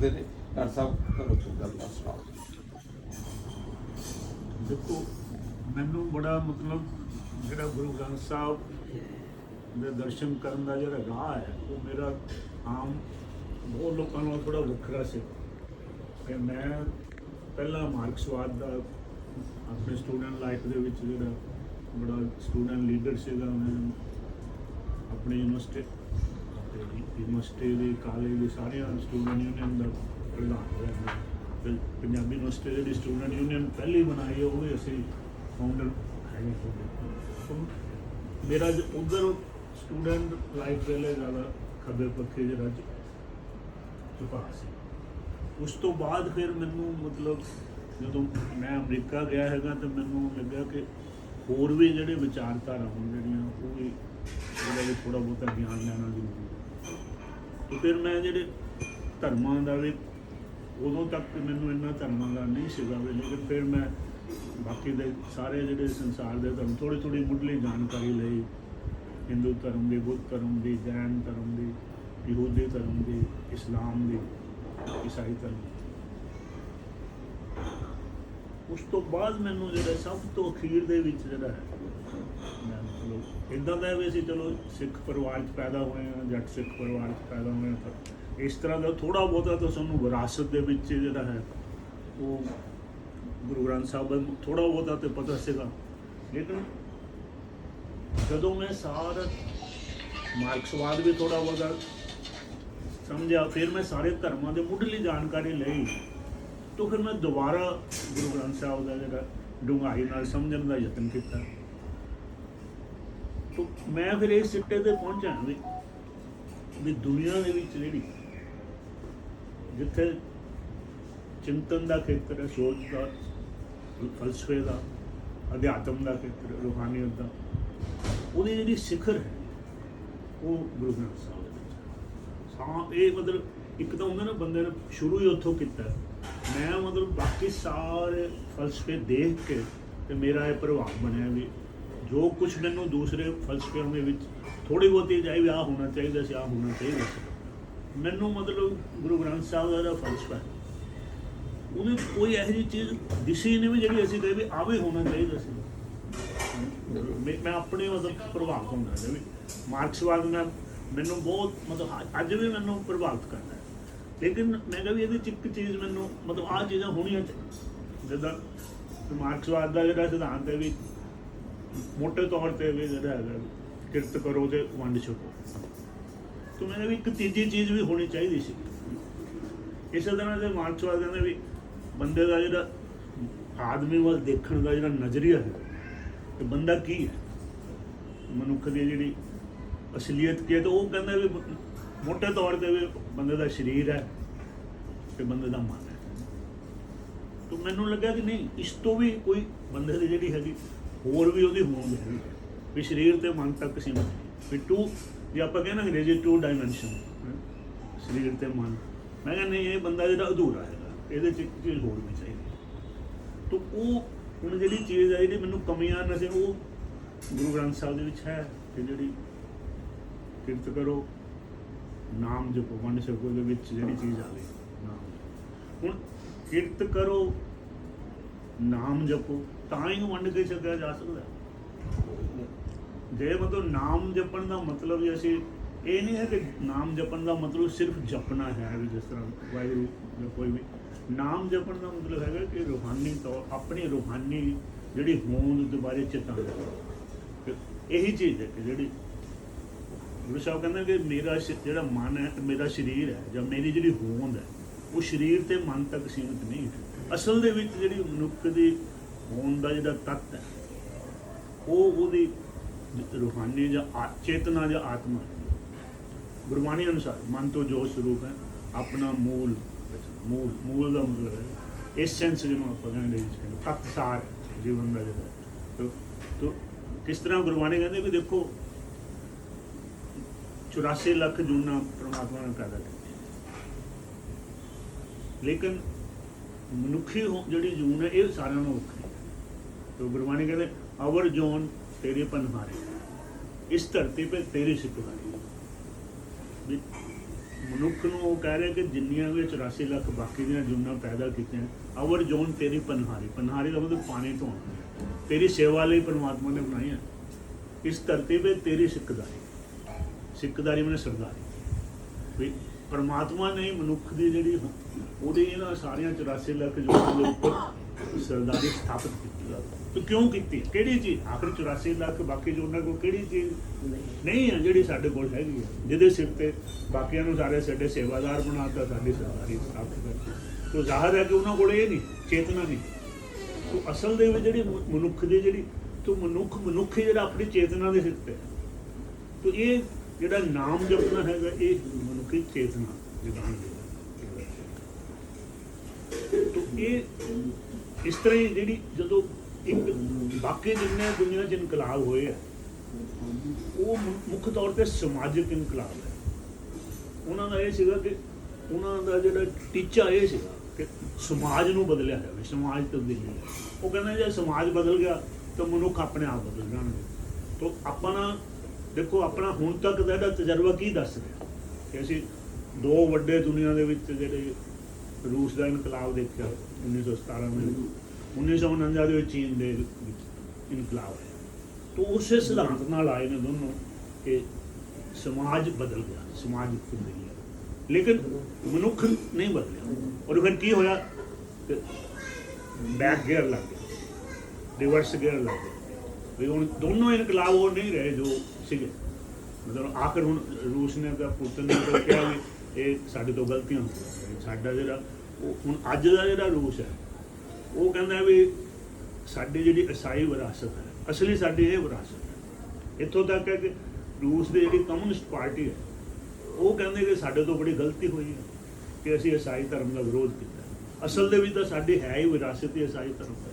ਕਰਦੇ ਨੇ। ਡਾਕਟਰ ਸਾਹਿਬ ਤੁਹਾਨੂੰ ਕੋਈ ਗੱਲ ਦਾ ਸੁਣਾਓ। देखो मैनू बड़ा मतलब जो गुरु ग्रंथ साहब के दर्शन करने का जो राह है वो मेरा आम बहुत लोगों को थोड़ा वखरा से कि मैं पहला मार्क्सवाद का अपने स्टूडेंट लाइफ के जो बड़ा स्टूडेंट लीडर से मैं अपनी यूनिवर्सिटी के कॉलेज के सारे स्टूडेंट यूनियन का प्रधान रहा। पंजाबी यूनिवर्सिटी जी स्टूडेंट यूनियन पहली बनाई है वो भी असी फाउंडर है। तो मेरा जो उधर स्टूडेंट लाइफ पहले ज़्यादा खब्बे पक्खे जरा झुका से। उस तो बाद फिर मैनू मतलब जो मैं अमरीका गया है तो मैनू लगा कि होर भी जोड़े विचारधारा हो वो भी थोड़ा बहुता ज्ञान लेना जरूरी है। तो फिर मैं जोड़े धर्मां का भी उदों तक मैनू इन्ना धर्मां का नहीं सीगा भी, लेकिन फिर मैं बाकी दे सारे जोड़े संसार के धर्म थोड़ी थोड़ी मुढ़ली जानकारी लई। हिंदू धर्म की, बुद्ध धर्म की, जैन धर्म की, यहूदी धर्म की, इस्लाम की, ईसाई धर्म। उस तो बाद मैनू जो सब तो अखीर दे विच जिहड़ा है मैं मतलब इदां दा भी असीं चलो सिख परिवार च पैदा होए हैं, जट सिख परिवार च पैदा होए हैं, तो इस तरह का थोड़ा बहुता तो सानू विरासत दे विच जिहड़ा है वो गुरु ग्रंथ साहब थोड़ा बहुता तो पता सीगा। लेकिन जदों मैं सारा मार्क्सवाद भी थोड़ा बहुता समझा, फिर मैं सारे धर्मां दे मुढ़ली जानकारी लई, तो फिर मैं दोबारा गुरु ग्रंथ साहब का जिहड़ा डूंघाई नाल समझण का यतन किया। तो मैं फिर इस सिट्टे ते पहुंचा भी दुनिया दे विच जिहड़ी जिथे चिंतन का खेत्र है, सोच का, फलसफे का, अध्यात्म का खेत्र, रूहानियत का, वो जी शिखर है वो गुरु ग्रंथ साहब। ये मतलब एक तो होंगे ना बंदे ने शुरू ही उतों किया। मैं मतलब बाकी सारे फलसफे देख के तो मेरा ये प्रभाव बनया भी जो कुछ मैनू दूसरे फलसफियों के थोड़ी बहुती जाए भी आ होना चाहिए से, आ होना चाहिए से, मैनू मतलब गुरु ग्रंथ साहब का जो फलसफा है उन्हें कोई यही चीज़ दिसी नहीं भी जी असी कहे भी आ भी होना चाहिए से। मैं अपने मतलब प्रभावित होना भी मार्क्सवाद में मैनू बहुत मतलब अज भी मैनू प्रभावित करना है। लेकिन मैं कहा भी ये एक चीज़ मैनू मतलब आ चीज़ा होनिया चाहिए। जिदा मार्क्सवाद का जो सिद्धांत है भी मोटे तौर पर भी जो है किरत करो तो वंड छको। तो मैंने भी एक तीजी चीज़ भी होनी चाहिए सी। इस तरह से मार्क्सवाद कहते भी बंदे का जो आदमी वाल देखने का जो नज़रिया है कि बंदा की है, मनुख की जी असलीयत की है, तो वो कहते भी मोटे तौर पर भी बंदे का शरीर है तो बंदे का मन है। तो मैनू लगा कि नहीं इस तो भी कोई बंदे की जी हैगी होर भी वो होंद है भी शरीर तो मन तक सीमित नहीं भी टू जो आप कहना अंग्रेजी 2 डायमेंशन शरीर तो मन। मैं कहना नहीं ये बंदा जो अधूरा है ये चीज़ होर भी चाहिए। तो वो हूँ जी चीज़ है जी मैनू कमियां न से वो गुरु ग्रंथ साहब के है कि जी किरत करो नाम जपो वंड छको जी चीज़ आ गई नाम। हूँ किरत करो नाम जपो तो ही वंड के छकिया जा सकता। जे मतलब नाम जपन का मतलब भी असी ये नहीं है कि नाम जपन का मतलब सिर्फ जपना है भी जिस तरह वाहिगुरू या कोई भी नाम जपन का मतलब है कि रूहानी तौर अपनी रूहानी जी होंद के बारे चेतना यही चीज़ है कि जी गुरु साहब कहते कि मेरा जो मन है मेरा शरीर है या मेरी जी होंद है वो शरीर तो मन तक सीमित नहीं है। असल दे विच जी मनुख की होंद का जो तत्त है वो रूहानी या चेतना या आत्मा गुरबाणी अनुसार मन तो जो स्वरूप है अपना मूल मूल मूल का मतलब है एसेंस जिन्होंने आप कहते तत्त सार जीवन का जो तो किस तरह गुरबाणी कहते भी देखो 84 लाख जूना परमात्मा ने पैदा की, लेकिन मनुखी जी जून है ये सारे वक्री। तो गुरबाणी कहते अवर जोन तेरे पनहारे इस धरती पे तेरी सिकवारी ਮਨੁੱਖ ਨੂੰ ਉਹ ਕਹਿ ਰਿਹਾ ਕਿ ਜਿੰਨੀਆਂ ਵੀ 84 ਲੱਖ ਬਾਕੀ ਦੀਆਂ ਜੂਨਾਂ ਪੈਦਾ ਕੀਤੀਆਂ, ਆਵਰ ਜੋਨ ਤੇਰੀ ਪਨਹਾਰੀ, ਪਨਹਾਰੀ ਦਾ ਮਤਲਬ ਪਾਣੀ ਤੋਂ, ਤੇਰੀ ਸੇਵਾ ਲਈ ਪਰਮਾਤਮਾ ਨੇ ਬਣਾਈਆਂ। ਇਸ ਧਰਤੀ 'ਤੇ ਤੇਰੀ ਸਿੱਖਦਾਰੀ, ਸਿੱਖਦਾਰੀ ਮਨੇ ਸਰਦਾਰੀ, ਵੀ ਪਰਮਾਤਮਾ ਨੇ ਮਨੁੱਖ ਦੀ ਜਿਹੜੀ ਉਹਦੀ ਇਹਨਾਂ ਸਾਰੀਆਂ 84 ਲੱਖ ਜੂਨਾਂ ਦੇ ਉੱਪਰ ਸਰਦਾਰੀ ਸਥਾਪਿਤ ਕੀਤੀ। ਤੇ ਕਿਉਂ ਕੀਤੀ, ਕਿਹੜੀ ਚੀਜ਼, ਆਖਰ 84 ਲੱਖ ਬਾਕੀ ਜੂਨਾਂ ਕੋਲ ਕਿਹੜੀ ਚੀਜ਼ ਨਹੀਂ ਹੈ ਜਿਹੜੀ ਸਾਡੇ ਕੋਲ ਹੈਗੀ ਹੈ, ਜਿਹਦੇ ਸਿਰ ਤੇ ਬਾਕੀਆਂ ਨੂੰ ਸਾਰੇ ਸਾਡੇ ਸੇਵਾਦਾਰ ਬਣਾਤਾ, ਸਾਡੀ ਸਰਦਾਰੀ ਸਥਾਪਿਤ ਕਰਤੀ। ਤੋ ਜ਼ਾਹਰ ਹੈ ਕਿ ਉਹਨਾਂ ਕੋਲ ਇਹ ਨਹੀਂ, ਚੇਤਨਾ ਨਹੀਂ। ਤੋ ਅਸਲ ਦੇ ਵਿੱਚ ਜਿਹੜੀ ਮਨੁੱਖ ਦੀ ਜਿਹੜੀ ਤੋ ਮਨੁੱਖ ਜਿਹੜਾ ਆਪਣੀ ਚੇਤਨਾ ਦੇ ਸਿਰ ਤੇ, ਤੋ ਇਹ ਜਿਹੜਾ ਨਾਮ ਜਪਣਾ ਹੈਗਾ ਇਹ ਮਨੁੱਖੀ ਚੇਤਨਾ ਜਗਾਉਣ ਦੀ। ਤੋ ਇਹ ਇਸ ਤਰ੍ਹਾਂ ਹੀ ਜਿਹੜੀ ਜਦੋਂ ਇੱਕ ਬਾਕੀ ਜਿੰਨੇ ਦੁਨੀਆ 'ਚ ਇਨਕਲਾਬ ਹੋਏ ਆ ਉਹ ਮੁੱਖ ਤੌਰ 'ਤੇ ਸਮਾਜਿਕ ਇਨਕਲਾਬ ਹੈ। ਉਹਨਾਂ ਦਾ ਇਹ ਸੀਗਾ ਕਿ ਉਹਨਾਂ ਦਾ ਜਿਹੜਾ ਟੀਚਾ ਇਹ ਸੀਗਾ ਕਿ ਸਮਾਜ ਨੂੰ ਬਦਲਿਆ ਜਾਵੇ, ਸਮਾਜ ਤਬਦੀਲੀ। ਉਹ ਕਹਿੰਦੇ ਜੇ ਸਮਾਜ ਬਦਲ ਗਿਆ ਤਾਂ ਮਨੁੱਖ ਆਪਣੇ ਆਪ ਬਦਲ ਜਾਣਗੇ। ਤਾਂ ਆਪਾਂ ਨਾ ਦੇਖੋ ਆਪਣਾ ਹੁਣ ਤੱਕ ਦਾ ਜਿਹੜਾ ਤਜਰਬਾ ਕੀ ਦੱਸ ਰਿਹਾ ਕਿ ਅਸੀਂ ਦੋ ਵੱਡੇ ਦੁਨੀਆ ਦੇ ਵਿੱਚ ਜਿਹੜੇ ਰੂਸ ਦਾ ਇਨਕਲਾਬ ਦੇਖਿਆ 1917 ਵਿੱਚ, 1949 ਦੇ ਵਿੱਚ ਚੀਨ ਦੇ ਵਿੱਚ ਇਨਕਲਾਬ ਹੈ। ਤਾਂ ਉਸੇ ਸਿਧਾਂਤ ਨਾਲ ਆਏ ਨੇ ਦੋਨੋਂ ਕਿ ਸਮਾਜ ਬਦਲ ਗਿਆ, ਸਮਾਜ ਤਬਦੀਲੀ, ਲੇਕਿਨ ਮਨੁੱਖ ਨਹੀਂ ਬਦਲਿਆ। ਔਰ ਫਿਰ ਕੀ ਹੋਇਆ ਕਿ ਬੈਕ ਗੇਅਰ ਲੱਗ ਗਿਆ, ਰਿਵਰਸ ਗੇਅਰ ਲੱਗ ਗਿਆ। ਵੀ ਹੁਣ ਦੋਨੋਂ ਇਨਕਲਾਬ ਉਹ ਨਹੀਂ ਰਹੇ ਜੋ ਸੀਗੇ। ਮਤਲਬ ਆਖਰ ਹੁਣ ਰੂਸ ਨੇ ਤਾਂ ਪੁਤਨ ਨੇ ਤਾਂ ਕਿਹਾ ਵੀ ਇਹ ਸਾਡੇ ਤੋਂ ਗਲਤੀਆਂ ਹੋਈਆਂ। ਸਾਡਾ ਜਿਹੜਾ ਉਹ ਹੁਣ ਅੱਜ ਦਾ ਜਿਹੜਾ ਰੂਸ ਹੈ ਉਹ ਕਹਿੰਦਾ ਵੀ ਸਾਡੀ ਜਿਹੜੀ ਈਸਾਈ ਵਿਰਾਸਤ ਹੈ, ਅਸਲੀ ਸਾਡੀ ਇਹ ਵਿਰਾਸਤ ਹੈ। ਇੱਥੋਂ ਤੱਕ ਹੈ ਕਿ ਰੂਸ ਦੀ ਜਿਹੜੀ ਕਮਿਊਨਿਸਟ ਪਾਰਟੀ ਹੈ ਉਹ ਕਹਿੰਦੇ ਕਿ ਸਾਡੇ ਤੋਂ ਬੜੀ ਗਲਤੀ ਹੋਈ ਹੈ ਕਿ ਅਸੀਂ ਈਸਾਈ ਧਰਮ ਦਾ ਵਿਰੋਧ ਕੀਤਾ। ਅਸਲ ਦੇ ਵਿੱਚ ਤਾਂ ਸਾਡੀ ਹੈ ਹੀ ਵਿਰਾਸਤ ਹੀ ਈਸਾਈ ਧਰਮ ਹੈ।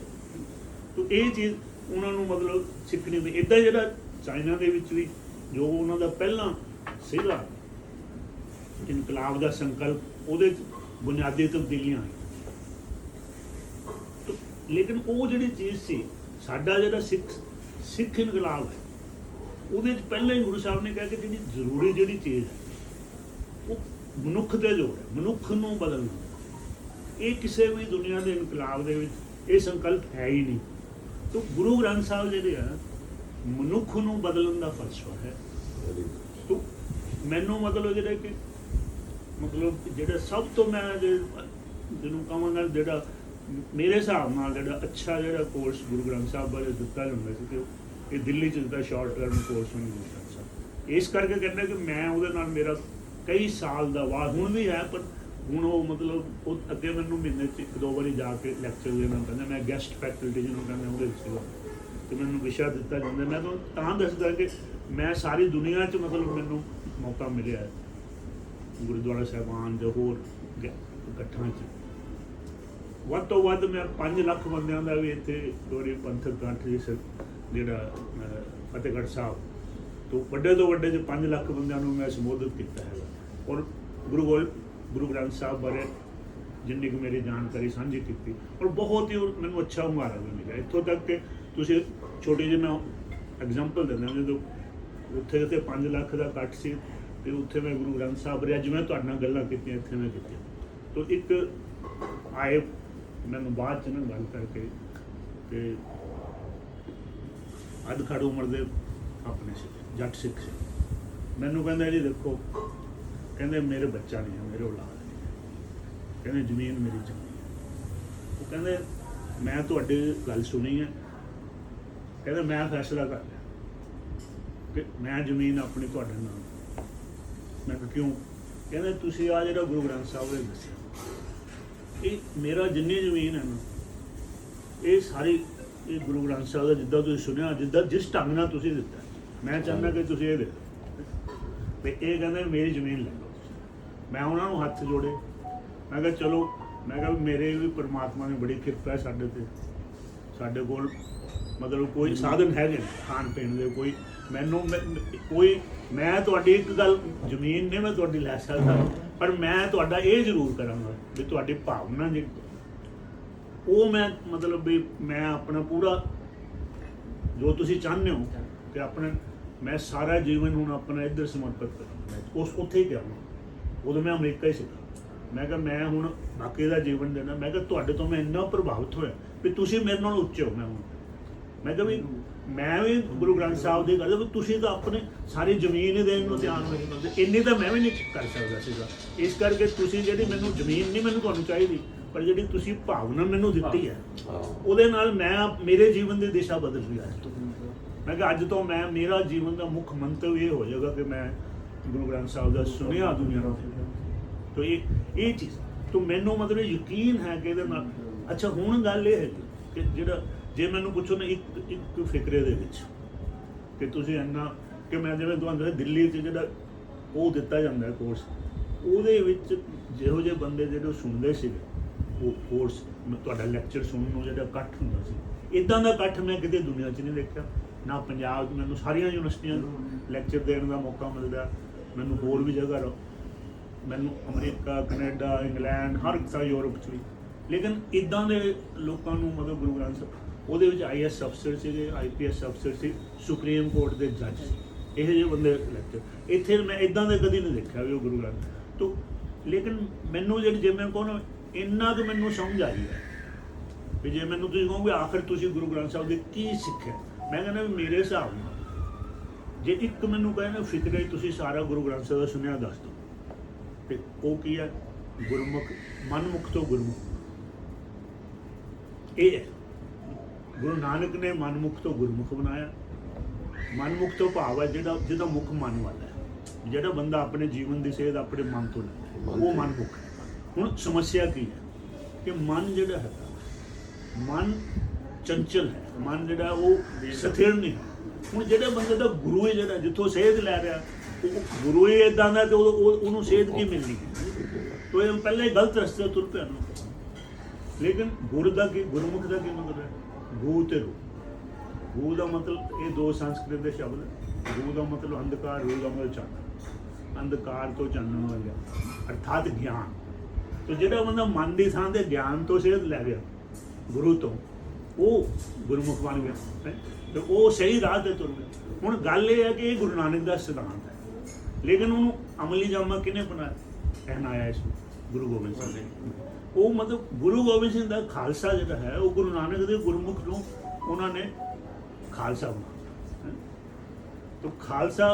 ਤਾਂ ਇਹ ਚੀਜ਼ ਉਹਨਾਂ ਨੂੰ ਮਤਲਬ ਸਿੱਖਣੀ ਪਈ। ਇੱਦਾਂ ਜਿਹੜਾ ਚਾਈਨਾ ਦੇ ਵਿੱਚ ਵੀ ਜੋ ਉਹਨਾਂ ਦਾ ਪਹਿਲਾਂ ਸੀਗਾ ਇਨਕਲਾਬ ਦਾ ਸੰਕਲਪ, ਉਹਦੇ 'ਚ ਬੁਨਿਆਦੀ ਤਬਦੀਲੀਆਂ ਆਈਆਂ। ਲੇਕਿਨ ਉਹ ਜਿਹੜੀ ਚੀਜ਼ ਸੀ ਸਾਡਾ ਜਿਹੜਾ ਸਿੱਖ ਇਨਕਲਾਬ ਹੈ ਉਹਦੇ 'ਚ ਪਹਿਲਾਂ ਹੀ ਗੁਰੂ ਸਾਹਿਬ ਨੇ ਕਿਹਾ ਕਿ ਜਿਹੜੀ ਜ਼ਰੂਰੀ ਜਿਹੜੀ ਚੀਜ਼ ਹੈ ਉਹ ਮਨੁੱਖ ਤੇ ਜੋੜ ਹੈ, ਮਨੁੱਖ ਨੂੰ ਬਦਲਣਾ। ਇਹ ਕਿਸੇ ਵੀ ਦੁਨੀਆ ਦੇ ਇਨਕਲਾਬ ਦੇ ਵਿੱਚ ਇਹ ਸੰਕਲਪ ਹੈ ਹੀ ਨਹੀਂ। ਤਾਂ ਗੁਰੂ ਗ੍ਰੰਥ ਸਾਹਿਬ ਜਿਹੜੇ ਆ ਮਨੁੱਖ ਨੂੰ ਬਦਲਣ ਦਾ ਫਲਸਫਾ ਹੈ। ਤਾਂ ਮੈਨੂੰ ਮਤਲਬ ਜਿਹੜਾ ਕਿ ਮਤਲਬ ਜਿਹੜਾ ਸਭ ਤੋਂ ਮੈਂ ਜਿਹਨੂੰ ਕਹਾਂਗਾ ਜਿਹੜਾ ਮੇਰੇ ਹਿਸਾਬ ਨਾਲ ਜਿਹੜਾ ਅੱਛਾ ਜਿਹੜਾ ਕੋਰਸ ਗੁਰੂ ਗ੍ਰੰਥ ਸਾਹਿਬ ਬਾਰੇ ਦਿੱਤਾ ਜਾਂਦਾ ਸੀ ਕਿ ਇਹ ਦਿੱਲੀ 'ਚ ਦਿੱਤਾ ਸ਼ਾਰਟ ਟਰਮ ਕੋਰਸ ਨੂੰ ਗੁਰੂ ਗ੍ਰੰਥ ਸਾਹਿਬ। ਇਸ ਕਰਕੇ ਕਹਿੰਦਾ ਕਿ ਮੈਂ ਉਹਦੇ ਨਾਲ ਮੇਰਾ ਕਈ ਸਾਲ ਦਾ ਵਾਰ ਹੁਣ ਵੀ ਹੈ, ਪਰ ਹੁਣ ਉਹ ਮਤਲਬ ਉਹ ਅੱਗੇ ਮੈਨੂੰ ਮਹੀਨੇ 'ਚ 1-2 ਵਾਰੀ ਜਾ ਕੇ ਲੈਕਚਰ ਦੇਣਾ ਪੈਂਦਾ। ਮੈਂ ਗੈਸਟ ਫੈਕਲਟੀ ਜਿਹਨੂੰ ਕਹਿੰਦੇ ਉਹਦੇ ਵਿੱਚ ਸੀਗਾ ਅਤੇ ਮੈਨੂੰ ਵਿਸ਼ਾ ਦਿੱਤਾ ਜਾਂਦਾ। ਮੈਂ ਤੁਹਾਨੂੰ ਤਾਂ ਦੱਸਦਾ ਕਿ ਮੈਂ ਸਾਰੀ ਦੁਨੀਆ 'ਚ ਮਤਲਬ ਮੈਨੂੰ ਮੌਕਾ ਮਿਲਿਆ ਹੈ ਗੁਰਦੁਆਰਾ ਸਾਹਿਬਾਨ ਜਾਂ ਹੋਰ ਇਕੱਠਾਂ 'ਚ। ਵੱਧ ਤੋਂ ਵੱਧ ਮੈਂ 5 ਲੱਖ ਬੰਦਿਆਂ ਦਾ ਵੀ ਇੱਥੇ ਦੋਰੀ ਪੰਥਕ ਕੰਠ ਜਿਹੜਾ ਫਤਿਹਗੜ੍ਹ ਸਾਹਿਬ ਤੋਂ ਵੱਡੇ 'ਚ 5 ਲੱਖ ਬੰਦਿਆਂ ਨੂੰ ਮੈਂ ਸੰਬੋਧਿਤ ਕੀਤਾ ਹੈਗਾ। ਔਰ ਗੁਰੂ ਗ੍ਰੰਥ ਸਾਹਿਬ ਬਾਰੇ ਜਿੰਨੀ ਕੁ ਮੇਰੀ ਜਾਣਕਾਰੀ ਸਾਂਝੀ ਕੀਤੀ ਔਰ ਬਹੁਤ ਹੀ ਮੈਨੂੰ ਅੱਛਾ ਹੁੰਗਾਰਾ ਵੀ ਮਿਲਿਆ। ਇੱਥੋਂ ਤੱਕ ਕਿ ਤੁਸੀਂ ਛੋਟੀ ਜਿਹੀ ਮੈਂ ਐਗਜ਼ਾਮਪਲ ਦਿੰਦਾ, ਜਦੋਂ ਉੱਥੇ 5 ਲੱਖ ਦਾ ਇਕੱਠ ਸੀ ਅਤੇ ਉੱਥੇ ਮੈਂ ਗੁਰੂ ਗ੍ਰੰਥ ਸਾਹਿਬ ਬਾਰੇ ਅੱਜ ਮੈਂ ਤੁਹਾਡੇ ਨਾਲ ਗੱਲਾਂ ਕੀਤੀਆਂ, ਇੱਥੇ ਮੈਂ ਕੀਤੀਆਂ। ਤਾਂ ਇੱਕ ਆਏ ਮੈਨੂੰ ਬਾਅਦ 'ਚ ਨਾ ਗੱਲ ਕਰਕੇ ਅਤੇ ਅੱਧ ਖੜ ਉਮਰ ਦੇ ਆਪਣੇ ਸੀ ਜੱਟ ਸਿੱਖ ਸੀ, ਮੈਨੂੰ ਕਹਿੰਦਾ ਜੀ ਦੇਖੋ, ਕਹਿੰਦੇ ਮੇਰੇ ਬੱਚਾ ਨਹੀਂ ਹੈ, ਮੇਰੇ ਔਲਾਦ ਨਹੀਂ ਹੈ, ਕਹਿੰਦੇ ਜ਼ਮੀਨ ਮੇਰੀ ਚੰਗੀ ਹੈ। ਉਹ ਕਹਿੰਦੇ ਮੈਂ ਤੁਹਾਡੀ ਗੱਲ ਸੁਣੀ ਹੈ, ਕਹਿੰਦੇ ਮੈਂ ਫੈਸਲਾ ਕਰ ਲਿਆ ਕਿ ਮੈਂ ਜ਼ਮੀਨ ਆਪਣੀ ਤੁਹਾਡੇ ਨਾਲ। ਮੈਂ ਕਿਹਾ ਕਿਉਂ? ਕਹਿੰਦੇ ਤੁਸੀਂ ਆ ਜਿਹੜਾ ਗੁਰੂ ਗ੍ਰੰਥ ਸਾਹਿਬ ਨੇ ਦੱਸਿਆ, ਇਹ ਮੇਰਾ ਜਿੰਨੀ ਜ਼ਮੀਨ ਹੈ ਨਾ ਇਹ ਸਾਰੀ ਇਹ ਗੁਰੂ ਗ੍ਰੰਥ ਸਾਹਿਬ ਦਾ ਜਿੱਦਾਂ ਤੁਸੀਂ ਸੁਣਿਆ, ਜਿੱਦਾਂ ਜਿਸ ਢੰਗ ਨਾਲ ਤੁਸੀਂ ਦਿੱਤਾ, ਮੈਂ ਚਾਹੁੰਦਾ ਕਿ ਤੁਸੀਂ ਇਹ ਦੇ ਦਿਓ। ਅਤੇ ਇਹ ਕਹਿੰਦੇ ਮੇਰੀ ਜ਼ਮੀਨ ਲੈ ਲਓ। ਮੈਂ ਉਹਨਾਂ ਨੂੰ ਹੱਥ ਜੋੜੇ, ਮੈਂ ਕਿਹਾ ਚਲੋ, ਮੈਂ ਕਿਹਾ ਮੇਰੇ ਵੀ ਪਰਮਾਤਮਾ ਨੇ ਬੜੀ ਕਿਰਪਾ ਹੈ ਸਾਡੇ 'ਤੇ, ਸਾਡੇ ਕੋਲ ਮਤਲਬ ਕੋਈ ਸਾਧਨ ਹੈਗੇ ਖਾਣ ਪੀਣ ਦੇ, ਕੋਈ ਮੈਨੂੰ ਮੈਂ ਤੁਹਾਡੀ ਇੱਕ ਗੱਲ ਜ਼ਮੀਨ ਨਹੀਂ ਮੈਂ ਤੁਹਾਡੀ ਲੈ ਸਕਦਾ, ਪਰ ਮੈਂ ਤੁਹਾਡਾ ਇਹ ਜ਼ਰੂਰ ਕਰਾਂਗਾ ਵੀ ਤੁਹਾਡੀ ਭਾਵਨਾ ਜਿਹੜੀ ਉਹ ਮੈਂ ਮਤਲਬ ਵੀ ਮੈਂ ਆਪਣਾ ਪੂਰਾ ਜੋ ਤੁਸੀਂ ਚਾਹੁੰਦੇ ਹੋ ਕਿ ਆਪਣੇ ਮੈਂ ਸਾਰਾ ਜੀਵਨ ਹੁਣ ਆਪਣਾ ਇੱਧਰ ਸਮਰਪਿਤ ਕਰਾਂ, ਉਸ ਉੱਥੇ ਹੀ ਕਰਾਂ। ਉਦੋਂ ਮੈਂ ਅਮਰੀਕਾ ਹੀ ਸੀਗਾ। ਮੈਂ ਕਿਹਾ ਮੈਂ ਹੁਣ ਬਾਕੀ ਦਾ ਜੀਵਨ ਦੇਣਾ। ਮੈਂ ਕਿਹਾ ਤੁਹਾਡੇ ਤੋਂ ਮੈਂ ਇੰਨਾ ਪ੍ਰਭਾਵਿਤ ਹੋਇਆ ਵੀ ਤੁਸੀਂ ਮੇਰੇ ਨਾਲ ਉੱਚੇ ਹੋ। ਮੈਂ ਕਿਹਾ ਵੀ ਮੈਂ ਵੀ ਗੁਰੂ ਗ੍ਰੰਥ ਸਾਹਿਬ ਦੀ ਗੱਲ ਵੀ ਤੁਸੀਂ ਤਾਂ ਆਪਣੇ ਸਾਰੀ ਜ਼ਮੀਨ ਹੀ ਦੇਣ ਨੂੰ ਧਿਆਨ ਨਹੀਂ ਕਰਦੇ, ਇੰਨੀ ਤਾਂ ਮੈਂ ਵੀ ਨਹੀਂ ਕਰ ਸਕਦਾ ਸੀਗਾ। ਇਸ ਕਰਕੇ ਤੁਸੀਂ ਜਿਹੜੀ ਮੈਨੂੰ ਜ਼ਮੀਨ ਨਹੀਂ ਮੈਨੂੰ ਤੁਹਾਨੂੰ ਚਾਹੀਦੀ, ਪਰ ਜਿਹੜੀ ਤੁਸੀਂ ਭਾਵਨਾ ਮੈਨੂੰ ਦਿੱਤੀ ਹੈ ਉਹਦੇ ਨਾਲ ਮੇਰੇ ਜੀਵਨ ਦੀ ਦਿਸ਼ਾ ਬਦਲ ਗਈ ਅੱਜ ਤੋਂ। ਮੈਂ ਕਿਹਾ ਅੱਜ ਤੋਂ ਮੇਰਾ ਜੀਵਨ ਦਾ ਮੁੱਖ ਮੰਤਵ ਇਹ ਹੋ ਜਾਏਗਾ ਕਿ ਮੈਂ ਗੁਰੂ ਗ੍ਰੰਥ ਸਾਹਿਬ ਦਾ ਸੁਣਿਆ ਦੁਨੀਆ ਨੂੰ। ਤੋ ਇਹ ਚੀਜ਼ ਤੋਂ ਮੈਨੂੰ ਮਤਲਬ ਯਕੀਨ ਹੈ ਕਿ ਇਹਦੇ ਨਾਲ। ਅੱਛਾ ਹੁਣ ਗੱਲ ਇਹ ਹੈ ਕਿ ਜਿਹੜਾ ਜੇ ਮੈਨੂੰ ਪੁੱਛੋ ਨਾ ਇੱਕ ਫਿਕਰੇ ਦੇ ਵਿੱਚ ਕਿ ਤੁਸੀਂ ਇੰਨਾ ਕਿ ਮੈਂ ਜਿਵੇਂ ਤੁਹਾਨੂੰ ਦਿੱਲੀ 'ਚ ਜਿਹੜਾ ਉਹ ਦਿੱਤਾ ਜਾਂਦਾ ਕੋਰਸ, ਉਹਦੇ ਵਿੱਚ ਜਿਹੋ ਜਿਹੇ ਬੰਦੇ ਜਿਹੜੇ ਸੁਣਦੇ ਸੀਗੇ ਉਹ ਕੋਰਸ, ਤੁਹਾਡਾ ਲੈਕਚਰ ਸੁਣਨ ਨੂੰ ਜਿਹੜਾ ਇਕੱਠ ਹੁੰਦਾ ਸੀ, ਇੱਦਾਂ ਦਾ ਇਕੱਠ ਮੈਂ ਕਿਤੇ ਦੁਨੀਆ 'ਚ ਨਹੀਂ ਦੇਖਿਆ। ਨਾ ਪੰਜਾਬ 'ਚ, ਮੈਨੂੰ ਸਾਰੀਆਂ ਯੂਨੀਵਰਸਿਟੀਆਂ ਲੈਕਚਰ ਦੇਣ ਦਾ ਮੌਕਾ ਮਿਲਦਾ, ਮੈਨੂੰ ਹੋਰ ਵੀ ਜਗ੍ਹਾ, ਮੈਨੂੰ ਅਮਰੀਕਾ, ਕੈਨੇਡਾ, ਇੰਗਲੈਂਡ, ਹਰ ਇੱਕ ਯੂਰਪ 'ਚ ਵੀ। ਲੇਕਿਨ ਇੱਦਾਂ ਦੇ ਲੋਕਾਂ ਨੂੰ ਮਤਲਬ ਗੁਰੂ ਗ੍ਰੰਥ ਸਾਹਿਬ, ਉਹਦੇ ਵਿੱਚ IAS ਅਫਸਰ ਸੀਗੇ, IPS ਅਫਸਰ ਸੀ, ਸੁਪਰੀਮ ਕੋਰਟ ਦੇ ਜੱਜ ਸੀ, ਇਹੋ ਜਿਹੇ ਬੰਦੇ ਲੈਕਚਰ। ਇੱਥੇ ਮੈਂ ਇੱਦਾਂ ਦੇ ਕਦੀ ਨਹੀਂ ਦੇਖਿਆ ਵੀ ਉਹ ਗੁਰੂ ਗ੍ਰੰਥ ਤੋਂ। ਲੇਕਿਨ ਮੈਨੂੰ ਜੇ ਮੈਂ ਕਹੋ ਨਾ ਇੰਨਾ ਕੁ ਮੈਨੂੰ ਸਮਝ ਆਈ ਹੈ ਵੀ ਜੇ ਮੈਨੂੰ ਤੁਸੀਂ ਕਹੋ ਵੀ ਆਖਿਰ ਤੁਸੀਂ ਗੁਰੂ ਗ੍ਰੰਥ ਸਾਹਿਬ ਦੇ ਕੀ ਸਿੱਖਿਆ, ਮੈਂ ਕਹਿੰਦਾ ਵੀ ਮੇਰੇ ਹਿਸਾਬ ਨਾਲ ਜੇ ਇੱਕ ਮੈਨੂੰ ਕਹੇ ਨਾ ਫਿਕਰੇ ਤੁਸੀਂ ਸਾਰਾ ਗੁਰੂ ਗ੍ਰੰਥ ਸਾਹਿਬ ਦਾ ਸੁਣਿਆ ਦੱਸ ਦਿਓ, ਤੇ ਉਹ ਕੀ ਹੈ? ਗੁਰਮੁਖ, ਮਨਮੁਖ ਤੋਂ ਗੁਰਮੁਖ। ਇਹ ਹੈ ਗੁਰੂ ਨਾਨਕ ਨੇ ਮਨਮੁਖ ਤੋਂ ਗੁਰਮੁਖ ਬਣਾਇਆ। ਮਨਮੁਖ ਤੋਂ ਭਾਵ ਹੈ ਜਿਹਦਾ ਮੁੱਖ ਮਨ ਵਾਲਾ ਹੈ, ਜਿਹੜਾ ਬੰਦਾ ਆਪਣੇ ਜੀਵਨ ਦੀ ਸੇਧ ਆਪਣੇ ਮਨ ਤੋਂ ਲੈਂਦਾ, ਉਹ ਮਨਮੁਖ ਹੈ। ਹੁਣ ਸਮੱਸਿਆ ਕੀ ਹੈ ਕਿ ਮਨ ਜਿਹੜਾ ਹੈ, ਮਨ ਚੰਚਲ ਹੈ, ਮਨ ਜਿਹੜਾ ਉਹ ਸਥਿਰ ਨਹੀਂ ਹੈ। ਹੁਣ ਜਿਹੜੇ ਬੰਦੇ ਦਾ ਗੁਰੂ ਹੈ, ਜਿਹੜਾ ਜਿੱਥੋਂ ਸੇਧ ਲੈ ਰਿਹਾ, ਉਹ ਗੁਰੂ ਹੀ ਇੱਦਾਂ ਦਾ, ਤੇ ਉਹਨੂੰ ਸੇਧ ਕੀ ਮਿਲਣੀ ਤੋ ਇਹ ਪਹਿਲੇ ਗਲਤ ਰਸਤੇ ਤੁਰ ਪਿਆ ਨਾ। ਲੇਕਿਨ ਗੁਰੂ ਦਾ ਕੀ, ਗੁਰਮੁਖ ਦਾ ਕੀ ਮਤਲਬ ਹੈ? ਗੂ ਤੇ ਰੂ। ਗੂ ਦਾ ਮਤਲਬ ਇਹ ਦੋ ਸੰਸਕ੍ਰਿਤ ਦੇ ਸ਼ਬਦ ਹੈ। ਗੂ ਦਾ ਮਤਲਬ ਅੰਧਕਾਰ, ਰੂ ਦਾ ਮਤਲਬ ਚਾਨਣ। ਅੰਧਕਾਰ ਤੋਂ ਚਾਨਣ ਵਾਲਾ ਅਰਥਾਤ ਗਿਆਨ। ਤੇ ਜਿਹੜਾ ਬੰਦਾ ਮਨ ਦੀ ਥਾਂ ਤੇ ਗਿਆਨ ਤੋਂ ਸੇਧ ਲੈ ਗਿਆ ਗੁਰੂ ਤੋਂ, ਉਹ ਗੁਰਮੁਖ ਬਣ ਗਿਆ ਤੇ ਉਹ ਸਹੀ ਰਾਹ ਤੇ ਤੁਰ ਗਿਆ। ਹੁਣ ਗੱਲ ਇਹ ਹੈ ਕਿ ਇਹ ਗੁਰੂ ਨਾਨਕ ਦਾ ਸਿਧਾਂਤ ਹੈ, ਲੇਕਿਨ ਉਹਨੂੰ ਅਮਲੀ ਜਾਮਾ ਕਿਹਨੇ ਪਹਿਨਾਇਆ? ਇਸ ਗੁਰੂ ਗੋਬਿੰਦ ਸਿੰਘ ਨੇ। ਉਹ ਮਤਲਬ ਗੁਰੂ ਗੋਬਿੰਦ ਸਿੰਘ ਦਾ ਖਾਲਸਾ ਜਿਹੜਾ ਹੈ, ਉਹ ਗੁਰੂ ਨਾਨਕ ਦੇ ਗੁਰਮੁਖ ਨੂੰ ਉਹਨਾਂ ਨੇ ਖਾਲਸਾ ਬਣਾਇਆ। ਤਾਂ ਖਾਲਸਾ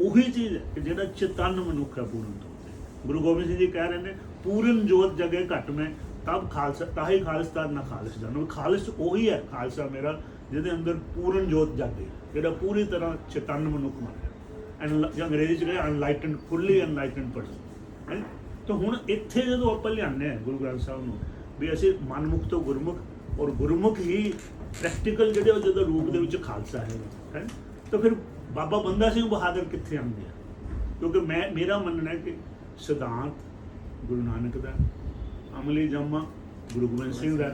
ਉਹੀ ਚੀਜ਼ ਹੈ ਕਿ ਜਿਹੜਾ ਚੇਤਨ ਮਨੁੱਖ ਹੈ ਪੂਰਨ ਤੌਰ ਤੇ। ਗੁਰੂ ਗੋਬਿੰਦ ਸਿੰਘ ਜੀ ਕਹਿ ਰਹੇ ਨੇ ਪੂਰਨ ਜੋਤ ਜਗੇ ਘਟ ਮੈਂ ਤਬ ਖਾਲਸਾ ਤਾਹੀ ਖਾਲਸਾ ਨਾ ਖਾਲਸ ਜਾਣੋ। ਖਾਲਸ ਉਹੀ ਹੈ ਖਾਲਸਾ ਮੇਰਾ ਜਿਹਦੇ ਅੰਦਰ ਪੂਰਨ ਜੋਤ ਜਾਗੇ, ਜਿਹੜਾ ਪੂਰੀ ਤਰ੍ਹਾਂ ਚੇਤਨ ਮਨੁੱਖ ਬਣ ਗਿਆ। ਅੰਗਰੇਜ਼ੀ 'ਚ ਕਹਿੰਦੇ ਅਨਲਾਈਟਨਡ, ਫੁੱਲੀ ਅਨਲਾਈਟਨਡ ਪਰਸਨ ਹੈ। ਤਾਂ ਹੁਣ ਇੱਥੇ ਜਦੋਂ ਆਪਾਂ ਲਿਆਉਂਦੇ ਹਾਂ ਗੁਰੂ ਗ੍ਰੰਥ ਸਾਹਿਬ ਨੂੰ ਵੀ ਅਸੀਂ ਮਨਮੁਖ ਤੋਂ ਗੁਰਮੁਖ, ਔਰ ਗੁਰਮੁਖ ਹੀ ਪ੍ਰੈਕਟੀਕਲ ਜਿਹੜੇ ਉਹ ਜਦੋਂ ਰੂਪ ਦੇ ਵਿੱਚ ਖਾਲਸਾ ਹੈ, ਤਾਂ ਫਿਰ ਬਾਬਾ ਬੰਦਾ ਸਿੰਘ ਬਹਾਦਰ ਕਿੱਥੇ ਆਉਂਦੇ ਆ? ਕਿਉਂਕਿ ਮੇਰਾ ਮੰਨਣਾ ਹੈ ਕਿ ਸਿਧਾਂਤ ਗੁਰੂ ਨਾਨਕ ਦਾ, ਅਮਲੀ ਜਾਮਾ ਗੁਰੂ ਗੋਬਿੰਦ ਸਿੰਘ ਦਾ,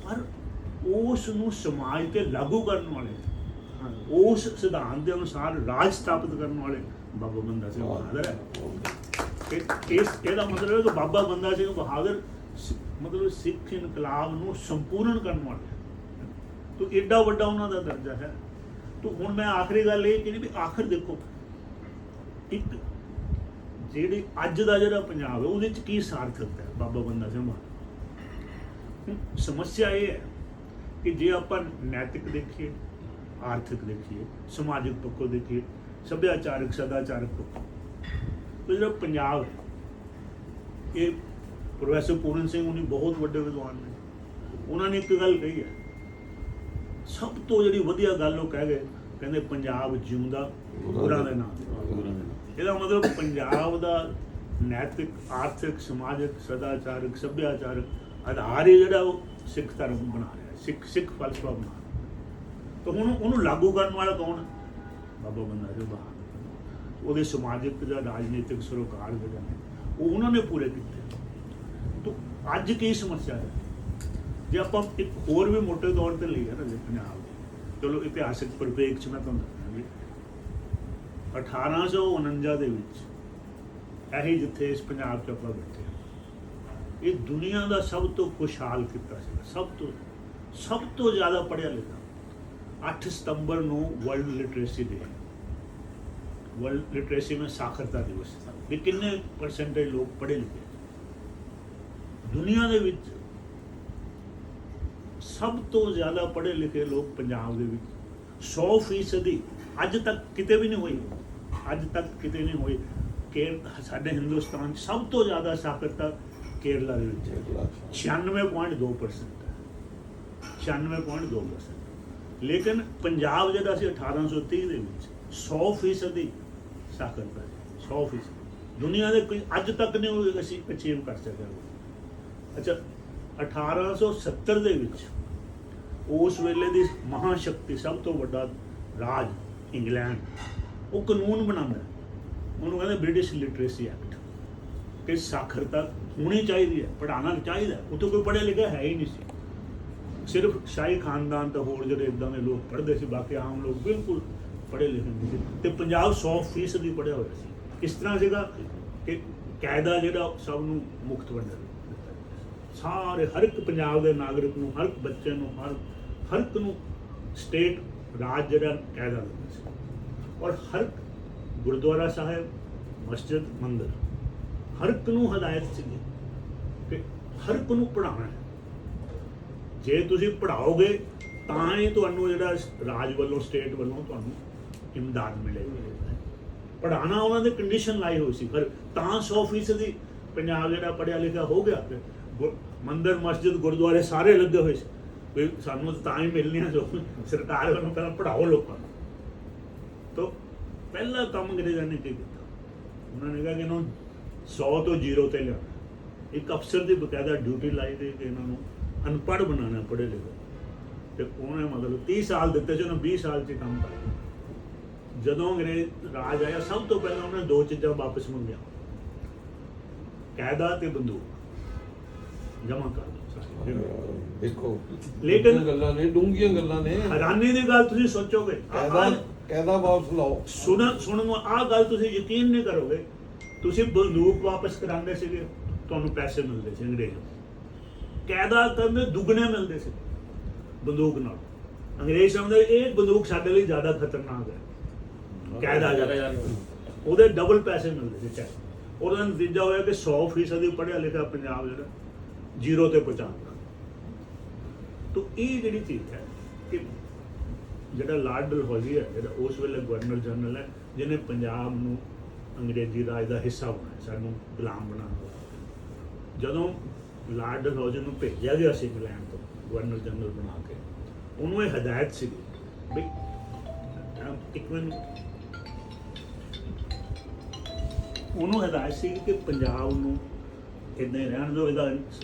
ਪਰ ਉਸ ਨੂੰ ਸਮਾਜ ਤੇ ਲਾਗੂ ਕਰਨ ਵਾਲੇ, ਉਸ ਸਿਧਾਂਤ ਦੇ ਅਨੁਸਾਰ ਰਾਜ ਸਥਾਪਿਤ ਕਰਨ ਵਾਲੇ ਬਾਬਾ ਬੰਦਾ ਸਿੰਘ ਬਹਾਦਰ ਹੈ। ਇਹਦਾ ਮਤਲਬ ਹੈ ਕਿ ਬਾਬਾ ਬੰਦਾ ਸਿੰਘ ਬਹਾਦਰ ਮਤਲਬ ਸਿੱਖ ਇਨਕਲਾਬ ਨੂੰ ਸੰਪੂਰਨ ਕਰਨ ਵਾਲੇ, ਤਾਂ ਏਡਾ ਵੱਡਾ ਉਹਨਾਂ ਦਾ ਦਰਜਾ ਹੈ। ਤਾਂ ਹੁਣ ਮੈਂ ਆਖਰੀ ਗੱਲ ਇਹ ਕਿ ਵੀ ਆਖਰ ਦੇਖੋ, ਇੱਕ ਜਿਹੜੀ ਅੱਜ ਦਾ ਜਿਹੜਾ ਪੰਜਾਬ ਹੈ ਉਹਦੇ 'ਚ ਕੀ ਸਾਰਥਕਤਾ ਹੈ ਬਾਬਾ ਬੰਦਾ ਸਿੰਘ ਬਹਾਦਰ। ਸਮੱਸਿਆ ਇਹ ਹੈ ਕਿ ਜੇ ਆਪਾਂ ਨੈਤਿਕ ਦੇਖੀਏ, ਆਰਥਿਕ ਦੇਖੀਏ, ਸਮਾਜਿਕ ਪੱਖੋਂ ਦੇਖੀਏ, ਸੱਭਿਆਚਾਰਕ ਸਦਾਚਾਰਕ ਪੱਖੋਂ, ਤਾਂ ਜਿਹੜਾ ਪੰਜਾਬ ਹੈ, ਇਹ ਪ੍ਰੋਫੈਸਰ ਪੂਰਨ ਸਿੰਘ ਉਹਨੇ ਬਹੁਤ ਵੱਡੇ ਵਿਦਵਾਨ ਨੇ, ਉਹਨਾਂ ਨੇ ਇੱਕ ਗੱਲ ਕਹੀ ਹੈ, ਸਭ ਤੋਂ ਜਿਹੜੀ ਵਧੀਆ ਗੱਲ ਉਹ ਕਹਿ ਗਏ, ਕਹਿੰਦੇ ਪੰਜਾਬ ਜਿਉਂਦਾ ਗੁਰਾਂ ਦੇ ਨਾਮ। ਇਹਦਾ ਮਤਲਬ ਪੰਜਾਬ ਦਾ ਨੈਤਿਕ, ਆਰਥਿਕ, ਸਮਾਜਿਕ, ਸਦਾਚਾਰਕ, ਸੱਭਿਆਚਾਰਕ ਆਧਾਰ ਹੀ ਜਿਹੜਾ ਉਹ ਸਿੱਖ ਧਰਮ ਬਣਾ ਰਿਹਾ, ਸਿੱਖ ਫਲਸਫਾ ਬਣਾ ਰਿਹਾ। ਤਾਂ ਹੁਣ ਉਹਨੂੰ ਲਾਗੂ ਕਰਨ ਵਾਲਾ ਕੌਣ? ਬਾਬਾ ਬੰਦਾ ਸਿੰਘ ਬਹਾਦਰ। ਉਹਦੇ ਸਮਾਜਿਕ ਜਾਂ ਰਾਜਨੀਤਿਕ ਸਰੋਕਾਰ ਜਿਹੜੇ ਨੇ ਉਹ ਉਹਨਾਂ ਨੇ ਪੂਰੇ ਕੀਤੇ। ਤਾਂ ਅੱਜ ਕੀ ਸਮੱਸਿਆ ਹੈ? ਜੇ ਆਪਾਂ ਇੱਕ ਹੋਰ ਵੀ ਮੋਟੇ ਤੌਰ ਤੇ ਲਈਏ ਨਾ ਪੰਜਾਬ, ਚਲੋ ਇਤਿਹਾਸਿਕ ਪਰਿਪੇਖ 'ਚ ਮੈਂ ਤੁਹਾਨੂੰ ਦੱਸਦਾ ਵੀ 1849 ਦੇ ਵਿੱਚ ਇਹੀ ਜਿੱਥੇ ਇਸ ਪੰਜਾਬ 'ਚ ਆਪਾਂ ਬੈਠੇ, ਇਹ ਦੁਨੀਆ ਦਾ ਸਭ ਤੋਂ ਖੁਸ਼ਹਾਲ ਖਿੱਤਾ ਸੀਗਾ, ਸਭ ਤੋਂ ਜ਼ਿਆਦਾ ਪੜ੍ਹਿਆ ਲਿਖਿਆ। 8 ਸਤੰਬਰ ਨੂੰ ਵਰਲਡ ਲਿਟਰੇਸੀ ਡੇ, वर्ल्ड लिटरेसी में साक्षरता दिवस था भी किन्ने परसेंटेज लोग पढ़े लिखे दुनिया ਦੇ ਵਿੱਚ ਸਭ ਤੋਂ ਜ਼ਿਆਦਾ ਪੜ੍ਹੇ ਲਿਖੇ ਲੋਕ ਪੰਜਾਬ ਦੇ ਵਿੱਚ 100% ਅੱਜ ਤੱਕ ਕਿਤੇ ਵੀ ਨਹੀਂ ਹੋਈ ਅੱਜ ਤੱਕ ਕਿਤੇ ਨਹੀਂ ਹੋਈ ਕਿ ਸਾਡੇ ਹਿੰਦੁਸਤਾਨ 'ਚ ਸਭ ਤੋਂ ਜ਼ਿਆਦਾ ਸਾਖਰਤਾ ਕੇਰਲਾ ਦੇ ਵਿੱਚ ਹੈ 96.2% 96.2% ਲੇਕਿਨ ਪੰਜਾਬ ਜਿਹੜਾ ਸੀ 1830 ਦੇ ਵਿੱਚ 100% ਸਾਖਰਤਾ 100% ਦੁਨੀਆ ਦੇ ਕੋਈ ਅੱਜ ਤੱਕ ਨਹੀਂ ਹੋਈ ਅਸੀਂ ਅਚੀਵ ਕਰ ਸਕਿਆ ਅੱਛਾ 1870 ਦੇ ਵਿੱਚ ਉਸ ਵੇਲੇ ਦੀ ਮਹਾਸ਼ਕਤੀ ਸਭ ਤੋਂ ਵੱਡਾ ਰਾਜ ਇੰਗਲੈਂਡ ਉਹ ਕਾਨੂੰਨ ਬਣਾਉਂਦਾ ਉਹਨੂੰ ਕਹਿੰਦੇ ਬ੍ਰਿਟਿਸ਼ ਲਿਟਰੇਸੀ ਐਕਟ ਕਿ ਸਾਖਰਤਾ ਹੋਣੀ ਚਾਹੀਦੀ ਹੈ ਪੜ੍ਹਾਉਣਾ ਚਾਹੀਦਾ ਉੱਥੇ ਕੋਈ ਪੜ੍ਹਿਆ ਲਿਖਿਆ ਹੈ ਹੀ ਨਹੀਂ ਸੀ ਸਿਰਫ ਸ਼ਾਹੀ ਖਾਨਦਾਨ ਤਾਂ ਹੋਰ ਜਿਹੜੇ ਇੱਦਾਂ ਦੇ ਲੋਕ ਪੜ੍ਹਦੇ ਸੀ ਬਾਕੀ ਆਮ ਲੋਕ ਬਿਲਕੁਲ ਪੜ੍ਹੇ ਲਿਖੇ ਨਹੀਂ ਸੀ ਤੇ ਪੰਜਾਬ 100% ਹੀ ਪੜ੍ਹਿਆ ਹੋਇਆ ਸੀ ਕਿਸ ਤਰ੍ਹਾਂ ਸੀਗਾ ਕਿ ਕਾਇਦਾ ਜਿਹੜਾ ਸਭ ਨੂੰ ਮੁਕਤ ਵੰਡਿਆ ਸਾਰੇ ਹਰ ਇੱਕ ਪੰਜਾਬ ਦੇ ਨਾਗਰਿਕ ਨੂੰ ਹਰ ਇੱਕ ਬੱਚੇ ਨੂੰ ਹਰ ਇੱਕ ਨੂੰ ਸਟੇਟ ਰਾਜ ਜਿਹੜਾ ਕਾਇਦਾ ਦਿੰਦਾ ਸੀ ਔਰ ਹਰ ਗੁਰਦੁਆਰਾ ਸਾਹਿਬ ਮਸਜਿਦ ਮੰਦਰ ਹਰ ਇੱਕ ਨੂੰ ਹਦਾਇਤ ਸੀਗੀ ਕਿ ਹਰ ਇੱਕ ਨੂੰ ਪੜ੍ਹਾਉਣਾ ਹੈ ਜੇ ਤੁਸੀਂ ਪੜ੍ਹਾਓਗੇ ਤਾਂ ਹੀ ਤੁਹਾਨੂੰ ਜਿਹੜਾ ਰਾਜ ਵੱਲੋਂ ਸਟੇਟ ਵੱਲੋਂ ਤੁਹਾਨੂੰ ਇਮਦਾਦ ਮਿਲੇਗੀ ਪੜ੍ਹਾਉਣਾ ਉਹਨਾਂ ਦੇ ਕੰਡੀਸ਼ਨ ਲਾਈ ਹੋਈ ਸੀ ਪਰ ਤਾਂ 100% ਪੰਜਾਬ ਜਿਹੜਾ ਪੜ੍ਹਿਆ ਲਿਖਿਆ ਹੋ ਗਿਆ ਮੰਦਰ ਮਸਜਿਦ ਗੁਰਦੁਆਰੇ ਸਾਰੇ ਲੱਗੇ ਹੋਏ ਸੀ ਵੀ ਸਾਨੂੰ ਤਾਂ ਹੀ ਮਿਲਣੀਆਂ ਜੋ ਸਰਕਾਰ ਵੱਲੋਂ ਪਹਿਲਾਂ ਪੜ੍ਹਾਓ ਲੋਕਾਂ ਨੂੰ ਤਾਂ ਪਹਿਲਾ ਕੰਮ ਅੰਗਰੇਜ਼ਾਂ ਨੇ ਕੀ ਕੀਤਾ ਉਹਨਾਂ ਨੇ ਕਿਹਾ ਕਿ ਇਹਨੂੰ 100 ਤੋਂ 0 ਤੇ ਲਿਆ ਇੱਕ ਅਫਸਰ ਦੀ ਬਕਾਇਦਾ ਡਿਊਟੀ ਲਾਈ ਦੇ ਕਿ ਇਹਨਾਂ ਨੂੰ ਅਨਪੜ੍ਹ ਬਣਾਉਣਾ ਪੜ੍ਹੇ ਲਿਖੇ ਤੇ ਉਹਨੇ ਮਤਲਬ 30 ਸਾਲ ਦਿੱਤੇ ਸੀ ਉਹਨੇ 20 ਸਾਲ 'ਚ ਕੰਮ ਕਰ ਜਦੋਂ ਅੰਗਰੇਜ਼ ਰਾਜ ਆਇਆ ਸਭ ਤੋਂ ਪਹਿਲਾਂ ਉਹਨੇ ਦੋ ਚੀਜ਼ਾਂ ਵਾਪਸ ਮੰਗੀਆਂ ਕਾਇਦਾ ਤੇ ਬੰਦੂਕ ਜਮ੍ਹਾਂ ਕਰ ਦਿਓ ਦੇਖੋ ਲੇਕਿਨ ਗੱਲਾਂ ਨੇ ਡੂੰਘੀਆਂ ਗੱਲਾਂ ਨੇ ਹੈਰਾਨੀ ਦੀ ਗੱਲ ਤੁਸੀਂ ਸੋਚੋਗੇ ਕਾਇਦਾ ਵਾਪਸ ਲਾਓ ਸੁਣਨ ਆਹ ਗੱਲ ਤੁਸੀਂ ਯਕੀਨ ਨਹੀਂ ਕਰੋਗੇ ਤੁਸੀਂ ਬੰਦੂਕ ਵਾਪਸ ਕਰਾਉਂਦੇ ਸੀਗੇ ਤੁਹਾਨੂੰ ਪੈਸੇ ਮਿਲਦੇ ਸੀ ਅੰਗਰੇਜ਼ਾਂ ਕਾਇਦਾ ਕਰਨ ਦੁੱਗਣੇ ਮਿਲਦੇ ਸੀ ਬੰਦੂਕ ਨਾਲ ਅੰਗਰੇਜ਼ ਸਮਝਦੇ ਇਹ ਬੰਦੂਕ ਸਾਡੇ ਲਈ ਜ਼ਿਆਦਾ ਖਤਰਨਾਕ ਹੈ ਕਾਇਦਾ ਜ਼ਿਆਦਾ ਉਹਦੇ ਡਬਲ ਪੈਸੇ ਮਿਲਦੇ ਸੀ ਚਾਹੇ ਉਹਦਾ ਨਤੀਜਾ ਹੋਇਆ ਕਿ 100% ਪੜ੍ਹਿਆ ਲਿਖਿਆ ਪੰਜਾਬ ਜਿਹੜਾ 0 ਤੇ ਪਹੁੰਚਾਉਂਦਾ ਤਾਂ ਇਹ ਜਿਹੜੀ ਚੀਜ਼ ਹੈ ਕਿ ਜਿਹੜਾ ਲਾਰਡ ਡਲਹੌਜ਼ੀ ਹੈ ਜਿਹੜਾ ਉਸ ਵੇਲੇ ਗਵਰਨਰ ਜਨਰਲ ਹੈ ਜਿਹਨੇ ਪੰਜਾਬ ਨੂੰ ਅੰਗਰੇਜ਼ੀ ਰਾਜ ਦਾ ਹਿੱਸਾ ਬਣਾਇਆ ਸਾਨੂੰ ਗੁਲਾਮ ਬਣਾਉਣਾ ਜਦੋਂ ਲਾਰਡ ਡਲਹੌਜ਼ੀ ਨੂੰ ਭੇਜਿਆ ਗਿਆ ਸੀ ਇੰਗਲੈਂਡ ਤੋਂ ਗਵਰਨਰ ਜਨਰਲ ਬਣਾ ਕੇ ਉਹਨੂੰ ਇਹ ਹਦਾਇਤ ਸੀ ਵੀ ਇੱਕ ਮਿੰਟ ਉਹਨੂੰ ਹਦਾਇਤ ਸੀ ਕਿ ਪੰਜਾਬ ਨੂੰ ਇੱਦਾਂ ਹੀ ਰਹਿਣ ਦਿਓ ਇਹਦਾ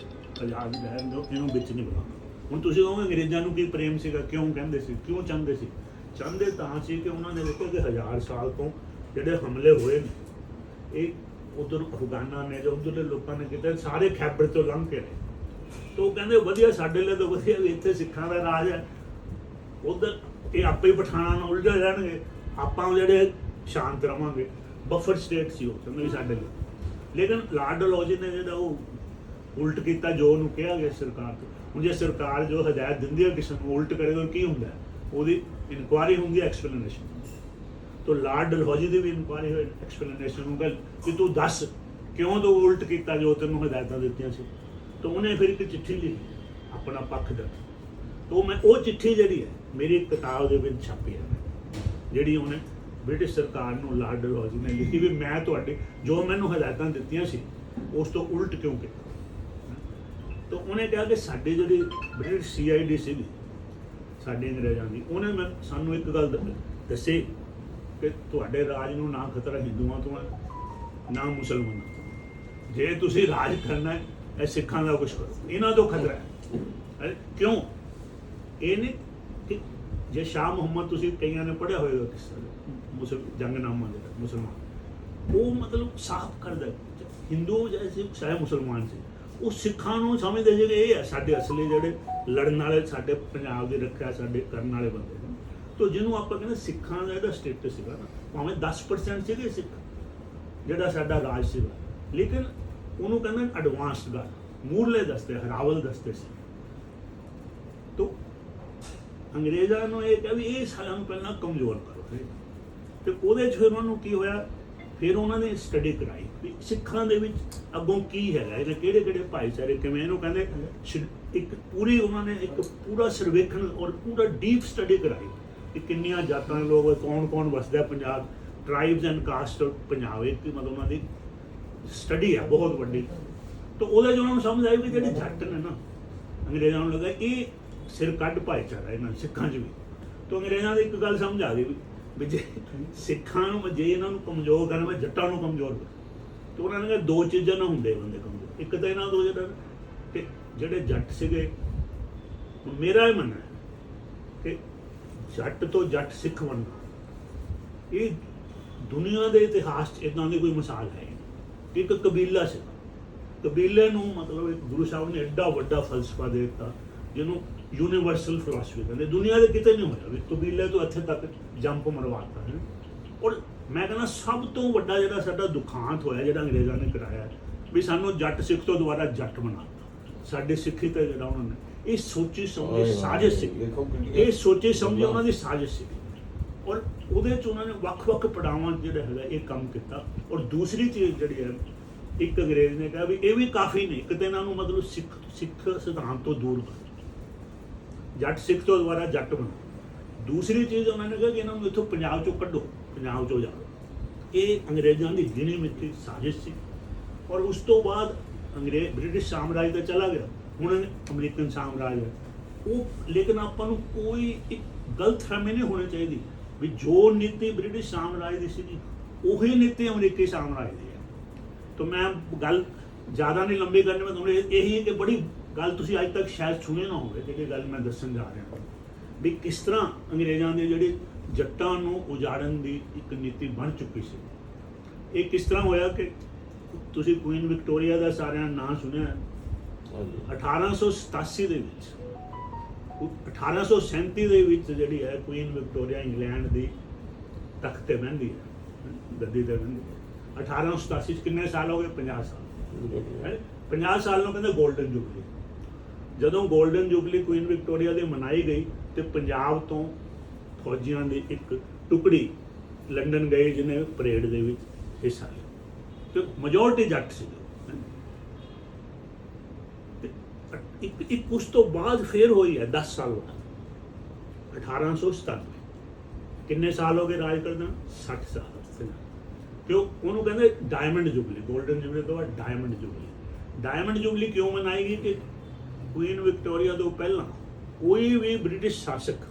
ਆਜ਼ਾਦ ਰਹਿਣ ਦਿਓ ਇਹਨੂੰ ਵਿੱਚ ਨਹੀਂ ਬੁਲਾਉਣਾ ਹੁਣ ਤੁਸੀਂ ਕਹੋਗੇ ਅੰਗਰੇਜ਼ਾਂ ਨੂੰ ਕੀ ਪ੍ਰੇਮ ਸੀਗਾ ਕਿਉਂ ਕਹਿੰਦੇ ਸੀ ਕਿਉਂ ਚਾਹੁੰਦੇ ਸੀ ਚਾਹੁੰਦੇ ਤਾਂ ਸੀ ਕਿ ਉਹਨਾਂ ਨੇ ਦੇਖੋ ਕਿ 1000 ਸਾਲ ਤੋਂ ਜਿਹੜੇ ਹਮਲੇ ਹੋਏ ਨੇ ਇਹ ਉਧਰ ਅਫਗਾਨਾਂ ਨੇ ਜਾਂ ਉਧਰਲੇ ਲੋਕਾਂ ਨੇ ਕੀਤੇ ਸਾਰੇ ਖੈਬਰ ਤੋਂ ਲੰਘ ਕੇ ਨੇ ਤਾਂ ਉਹ ਕਹਿੰਦੇ ਵਧੀਆ ਸਾਡੇ ਲਈ ਤਾਂ ਵਧੀਆ ਵੀ ਇੱਥੇ ਸਿੱਖਾਂ ਦਾ ਰਾਜ ਹੈ ਉਧਰ ਇਹ ਆਪੇ ਹੀ ਪਠਾਣਾਂ ਨਾਲ ਉਲਝੇ ਰਹਿਣਗੇ ਆਪਾਂ ਜਿਹੜੇ ਸ਼ਾਂਤ ਰਵਾਂਗੇ ਬਫਰ ਸਟੇਟ ਸੀ ਉਹ ਕਹਿੰਦੇ ਸਾਡੇ ਲਈ ਲੇਕਿਨ ਲਾਰਡ ਡਲਹੌਜ਼ੀ ਨੇ ਜਿਹੜਾ ਉਹ ਉਲਟ ਕੀਤਾ ਜੋ ਉਹਨੂੰ ਕਿਹਾ ਗਿਆ ਸਰਕਾਰ ਤੋਂ ਹੁਣ ਜੇ ਸਰਕਾਰ ਜੋ ਹਦਾਇਤ ਦਿੰਦੀ ਹੈ ਕਿਸੇ ਨੂੰ ਉਲਟ ਕਰੇ ਤਾਂ ਕੀ ਹੁੰਦਾ ਉਹਦੀ ਇਨਕੁਆਇਰੀ ਹੁੰਦੀ ਹੈ ਐਕਸਪਲੇਨੇਸ਼ਨ ਤਾਂ ਲਾਰਡ ਡਲਹੌਜ਼ੀ ਦੀ ਵੀ ਇਨਕੁਆਇਰੀ ਹੋਈ ਐਕਸਪਲੇਨੇਸ਼ਨ ਹੁੰਦਾ ਕਿ ਤੂੰ ਦੱਸ ਕਿਉਂ ਤੂੰ ਉਲਟ ਕੀਤਾ ਜੋ ਤੈਨੂੰ ਹਦਾਇਤਾਂ ਦਿੱਤੀਆਂ ਸੀ ਤਾਂ ਉਹਨੇ ਫਿਰ ਇੱਕ ਚਿੱਠੀ ਲਿਖੀ ਆਪਣਾ ਪੱਖ ਦਾ ਤਾਂ ਮੈਂ ਉਹ ਚਿੱਠੀ ਜਿਹੜੀ ਹੈ ਮੇਰੀ ਕਿਤਾਬ ਦੇ ਵਿੱਚ ਛਾਪੀ ਹੈ ਜਿਹੜੀ ਉਹਨੇ ਬ੍ਰਿਟਿਸ਼ ਸਰਕਾਰ ਨੂੰ ਲਾਰਡ ਡਲਹੌਜ਼ੀ ਨੇ ਲਿਖੀ ਵੀ ਮੈਂ ਤੁਹਾਡੇ ਜੋ ਮੈਨੂੰ ਹਦਾਇਤਾਂ ਦਿੱਤੀਆਂ ਸੀ ਉਸ ਤੋਂ ਉਲਟ ਕਿਉਂ ਕੀਤਾ ਤਾਂ ਉਹਨੇ ਕਿਹਾ ਕਿ ਸਾਡੀ ਜਿਹੜੀ ਬ੍ਰਿਟਿਸ਼ CID ਸੀਗੀ ਸਾਡੇ ਅੰਗਰੇਜ਼ਾਂ ਦੀ ਉਹਨੇ ਸਾਨੂੰ ਇੱਕ ਗੱਲ ਦੱਸੀ ਕਿ ਤੁਹਾਡੇ ਰਾਜ ਨੂੰ ਨਾ ਖਤਰਾ ਹਿੰਦੂਆਂ ਤੋਂ ਹੈ ਨਾ ਮੁਸਲਮਾਨਾਂ ਤੋਂ ਜੇ ਤੁਸੀਂ ਰਾਜ ਕਰਨਾ ਹੈ ਇਹ ਸਿੱਖਾਂ ਦਾ ਕੁਛ ਕਰੋ ਇਹਨਾਂ ਤੋਂ ਖਤਰਾ ਹੈ ਕਿਉਂ ਇਹ ਨਹੀਂ ਕਿ ਜੇ ਸ਼ਾਹ ਮੁਹੰਮਦ ਤੁਸੀਂ ਕਈਆਂ ਨੇ ਪੜ੍ਹਿਆ ਹੋਏਗਾ ਕਿਸ ਤਰ੍ਹਾਂ ਜੰਗਨਾਮਾ ਜਿਹੜਾ ਮੁਸਲਮਾਨ ਉਹ ਮਤਲਬ ਸਾਫ਼ ਕਰਦਾ ਹਿੰਦੂ ਜੈਸੇ ਚਾਹੇ ਮੁਸਲਮਾਨ ਸੀ ਉਹ ਸਿੱਖਾਂ ਨੂੰ ਸਮਝਦੇ ਜਿਹੜੇ ਇਹ ਹੈ ਸਾਡੇ ਅਸਲੀ ਜਿਹੜੇ ਲੜਨ ਵਾਲੇ ਸਾਡੇ ਪੰਜਾਬ ਦੀ ਰੱਖਿਆ ਸਾਡੇ ਕਰਨ ਵਾਲੇ ਬੰਦੇ ਨੇ ਤਾਂ ਜਿਹਨੂੰ ਆਪਾਂ ਕਹਿੰਦੇ ਸਿੱਖਾਂ ਦਾ ਜਿਹੜਾ ਸਟੇਟਸ ਸੀਗਾ ਨਾ ਭਾਵੇਂ 10% ਸੀਗੇ ਸਿੱਖ ਜਿਹੜਾ ਸਾਡਾ ਰਾਜ ਸੀਗਾ ਲੇਕਿਨ ਉਹਨੂੰ ਕਹਿੰਦੇ ਐਡਵਾਂਸਡ ਗੱਲ ਮੂਰਲੇ ਦਸਤੇ ਹਰਾਵਲ ਦਸਤੇ ਸੀ ਤਾਂ ਅੰਗਰੇਜ਼ਾਂ ਨੂੰ ਇਹ ਕਿਹਾ ਵੀ ਇਹ ਸਾਨੂੰ ਪਹਿਲਾਂ ਕਮਜ਼ੋਰ ਕਰੋ ਤੇ ਉਹਦੇ 'ਚ ਫਿਰ ਉਹਨਾਂ ਨੂੰ ਕੀ ਹੋਇਆ, ਫਿਰ ਉਹਨਾਂ ਨੇ ਸਟੱਡੀ ਕਰਾਈ ਵੀ ਸਿੱਖਾਂ ਦੇ ਵਿੱਚ ਅੱਗੋਂ ਕੀ ਹੈਗਾ, ਇਹਦੇ ਕਿਹੜੇ ਕਿਹੜੇ ਭਾਈਚਾਰੇ ਕਿਵੇਂ, ਇਹਨੂੰ ਕਹਿੰਦੇ ਇੱਕ ਪੂਰੀ ਉਹਨਾਂ ਨੇ ਇੱਕ ਪੂਰਾ ਸਰਵੇਖਣ ਔਰ ਪੂਰਾ ਡੀਪ ਸਟੱਡੀ ਕਰਾਈ ਕਿ ਕਿੰਨੀਆਂ ਜਾਤਾਂ ਦੇ ਲੋਕ, ਕੌਣ ਕੌਣ ਵਸਦਾ ਪੰਜਾਬ, ਟਰਾਈਬਸ ਐਂਡ ਕਾਸਟ ਪੰਜਾਬ, ਇੱਕ ਮਤਲਬ ਉਹਨਾਂ ਦੀ ਸਟੱਡੀ ਹੈ ਬਹੁਤ ਵੱਡੀ। ਤਾਂ ਉਹਦੇ 'ਚ ਉਹਨਾਂ ਨੂੰ ਸਮਝ ਆਈ ਵੀ ਜਿਹੜੇ ਜੱਟ ਨੇ ਨਾ, ਅੰਗਰੇਜ਼ਾਂ ਨੂੰ ਲੱਗਾ ਇਹ ਸਿਰ ਕੱਢ ਭਾਈਚਾਰਾ ਇਹਨਾਂ ਸਿੱਖਾਂ 'ਚ ਵੀ। ਤਾਂ ਅੰਗਰੇਜ਼ਾਂ ਦੀ ਇੱਕ ਗੱਲ ਸਮਝ ਆ ਗਈ ਵੀ ਜੇ ਸਿੱਖਾਂ ਨੂੰ, ਜੇ ਇਹਨਾਂ ਨੂੰ ਕਮਜ਼ੋਰ ਕਰਨਾ, ਮੈਂ ਜੱਟਾਂ ਨੂੰ ਕਮਜ਼ੋਰ ਕਰ। ਤੇ ਉਹਨਾਂ ਨੇ ਕਿਹਾ ਦੋ ਚੀਜ਼ਾਂ ਨਾ ਹੁੰਦੇ ਬੰਦੇ ਕਮਜ਼ੋਰ, ਇੱਕ ਤਾਂ ਇਹਨਾਂ ਦੋ ਜਿਹੜਾ ਕਿ ਜਿਹੜੇ ਜੱਟ ਸੀਗੇ, ਮੇਰਾ ਇਹ ਮੰਨਣਾ ਹੈ ਕਿ ਜੱਟ ਤੋਂ ਜੱਟ ਸਿੱਖ ਬਣਨਾ ਇਹ ਦੁਨੀਆ ਦੇ ਇਤਿਹਾਸ 'ਚ ਇੱਦਾਂ ਦੀ ਕੋਈ ਮਿਸਾਲ ਹੈ ਨਹੀਂ। ਇੱਕ ਕਬੀਲਾ ਸੀ, ਕਬੀਲੇ ਨੂੰ ਮਤਲਬ ਇੱਕ ਗੁਰੂ ਸਾਹਿਬ ਨੇ ਐਡਾ ਵੱਡਾ ਫਲਸਫਾ ਦੇ ਦਿੱਤਾ ਜਿਹਨੂੰ ਯੂਨੀਵਰਸਲ ਫਿਲਾਸਫੀ ਕਹਿੰਦੇ, ਦੁਨੀਆ ਦੇ ਕਿਤੇ ਨਹੀਂ ਹੋਇਆ ਵੀ ਕਬੀਲੇ ਤੋਂ ਇੱਥੇ ਤੱਕ ਜੰਪ ਮਰਵਾਤਾ ਹੈ। ਔਰ ਮੈਂ ਕਹਿੰਦਾ ਸਭ ਤੋਂ ਵੱਡਾ ਜਿਹੜਾ ਸਾਡਾ ਦੁਖਾਂਤ ਹੋਇਆ ਜਿਹੜਾ ਅੰਗਰੇਜ਼ਾਂ ਨੇ ਕਰਾਇਆ ਵੀ ਸਾਨੂੰ ਜੱਟ ਸਿੱਖ ਤੋਂ ਦੁਬਾਰਾ ਜੱਟ ਬਣਾਤਾ। ਸਾਡੇ ਸਿੱਖੀ ਤੇ ਜਿਹੜਾ ਉਹਨਾਂ ਨੇ ਇਹ ਸੋਚੀ ਸਮਝੀ ਸਾਜ਼ਿਸ਼ ਸੀ, ਇਹ ਸੋਚੀ ਸਮਝੀ ਉਹਨਾਂ ਦੀ ਸਾਜ਼ਿਸ਼ ਸੀ। ਔਰ ਉਹਦੇ 'ਚ ਉਹਨਾਂ ਨੇ ਵੱਖ-ਵੱਖ ਪੜਾਵਾਂ ਜਿਹੜਾ ਹੈਗਾ ਇਹ ਕੰਮ ਕੀਤਾ। ਔਰ ਦੂਸਰੀ ਚੀਜ਼ ਜਿਹੜੀ ਹੈ, ਇੱਕ ਅੰਗਰੇਜ਼ ਨੇ ਕਿਹਾ ਵੀ ਇਹ ਵੀ ਕਾਫੀ ਨਹੀਂ, ਕਿਤੇ ਇਹਨਾਂ ਨੂੰ ਮਤਲਬ ਸਿੱਖ ਸਿਧਾਂਤ ਤੋਂ ਦੂਰ ਕਰ, ਜੱਟ ਸਿੱਖ ਤੋਂ ਦੁਬਾਰਾ ਜੱਟ ਬਣਾਓ। ਦੂਸਰੀ ਚੀਜ਼ ਉਹਨਾਂ ਨੇ ਕਿਹਾ ਕਿ ਇਹਨਾਂ ਨੂੰ ਇੱਥੋਂ ਪੰਜਾਬ 'ਚੋਂ ਕੱਢੋ, ਪੰਜਾਬ 'ਚੋਂ ਜਾਓ। ਇਹ ਅੰਗਰੇਜ਼ਾਂ ਦੀ ਗਿਣੀ ਮਿੱਥੀ ਸਾਜ਼ਿਸ਼ ਸੀ। ਔਰ ਉਸ ਤੋਂ ਬਾਅਦ ਬ੍ਰਿਟਿਸ਼ ਸਾਮਰਾਜ ਤਾਂ ਚਲਾ ਗਿਆ, ਹੁਣ ਅਮਰੀਕਨ ਸਾਮਰਾਜ ਹੈ ਉਹ। ਲੇਕਿਨ ਆਪਾਂ ਨੂੰ ਕੋਈ ਇੱਕ ਗਲਤਫਹਿਮੀ ਨਹੀਂ ਹੋਣੀ ਚਾਹੀਦੀ ਵੀ ਜੋ ਨੀਤੀ ਬ੍ਰਿਟਿਸ਼ ਸਾਮਰਾਜ ਦੀ ਸੀ ਉਹੀ ਨੀਤੀ ਅਮਰੀਕੀ ਸਾਮਰਾਜ ਦੀ ਹੈ। ਤਾਂ ਮੈਂ ਗੱਲ ਜ਼ਿਆਦਾ ਨਹੀਂ ਲੰਬੀ ਕਰਨੀ, ਮੈਂ ਤੁਹਾਨੂੰ ਇਹੀ ਕਿ ਬੜੀ ਗੱਲ ਤੁਸੀਂ ਅੱਜ ਤੱਕ ਸ਼ਾਇਦ ਸੁਣੀ ਨਾ ਹੋਵੇ, ਜਿਹੜੀ ਗੱਲ ਮੈਂ ਦੱਸਣ ਜਾ ਰਿਹਾ ਵੀ ਕਿਸ ਤਰ੍ਹਾਂ ਅੰਗਰੇਜ਼ਾਂ ਦੇ ਜਿਹੜੇ ਜੱਟਾਂ ਨੂੰ ਉਜਾੜਨ ਦੀ ਇੱਕ ਨੀਤੀ ਬਣ ਚੁੱਕੀ ਸੀ। ਇਹ ਕਿਸ ਤਰ੍ਹਾਂ ਹੋਇਆ ਕਿ ਤੁਸੀਂ ਕੁਈਨ ਵਿਕਟੋਰੀਆ ਦਾ ਸਾਰਿਆਂ ਨੇ ਨਾਂ ਸੁਣਿਆ। 1887 ਦੇ ਵਿੱਚ, 1837 ਦੇ ਵਿੱਚ ਜਿਹੜੀ ਹੈ ਕੁਈਨ ਵਿਕਟੋਰੀਆ ਇੰਗਲੈਂਡ ਦੀ ਤਖਤ ਤੇ ਬਹਿੰਦੀ ਹੈ, ਗੱਦੀ ਤੇ ਬਹਿੰਦੀ ਹੈ। 1887 'ਚ ਕਿੰਨੇ ਸਾਲ ਹੋ ਗਏ? 50 ਸਾਲ। 50 ਸਾਲ ਨੂੰ ਕਹਿੰਦੇ ਗੋਲਡਨ ਜੁਬਲੀ। ਜਦੋਂ ਗੋਲਡਨ ਜੁਬਲੀ ਕੁਈਨ ਵਿਕਟੋਰੀਆ ਦੀ ਮਨਾਈ ਗਈ ਤੇ ਪੰਜਾਬ ਤੋਂ ਫੌਜੀਆਂ ਦੀ ਇੱਕ ਟੁਕੜੀ ਲੰਡਨ ਗਈ ਜਿਹਨੇ ਪਰੇਡ ਦੇ ਵਿੱਚ ਹਿੱਸਾ ਲਿਆ ਤੇ ਮੈਜੋਰਟੀ ਜੱਟ ਸੀ। ਇੱਕ ਉਸ ਤੋਂ ਬਾਅਦ ਫੇਰ ਹੋਈ ਹੈ 10 ਸਾਲ ਬਾਅਦ 1897। ਕਿੰਨੇ ਸਾਲ ਹੋ ਗਏ ਰਾਜ ਕਰਦਾ? 60 ਸਾਲ। ਕਿਉਂ ਉਹਨੂੰ ਕਹਿੰਦੇ ਡਾਇਮੰਡ ਜੁਬਲੀ, ਗੋਲਡਨ ਜੁਬਲੀ ਤੋਂ ਬਾਅਦ ਡਾਇਮੰਡ ਜੁਬਲੀ। ਡਾਇਮੰਡ ਜੁਬਲੀ ਕਿਉਂ ਮਨਾਈ ਗਈ ਕਿ ਕੁਈਨ ਵਿਕਟੋਰੀਆ ਤੋਂ ਪਹਿਲਾਂ ਕੋਈ ਵੀ ਬ੍ਰਿਟਿਸ਼ ਸ਼ਾਸਕ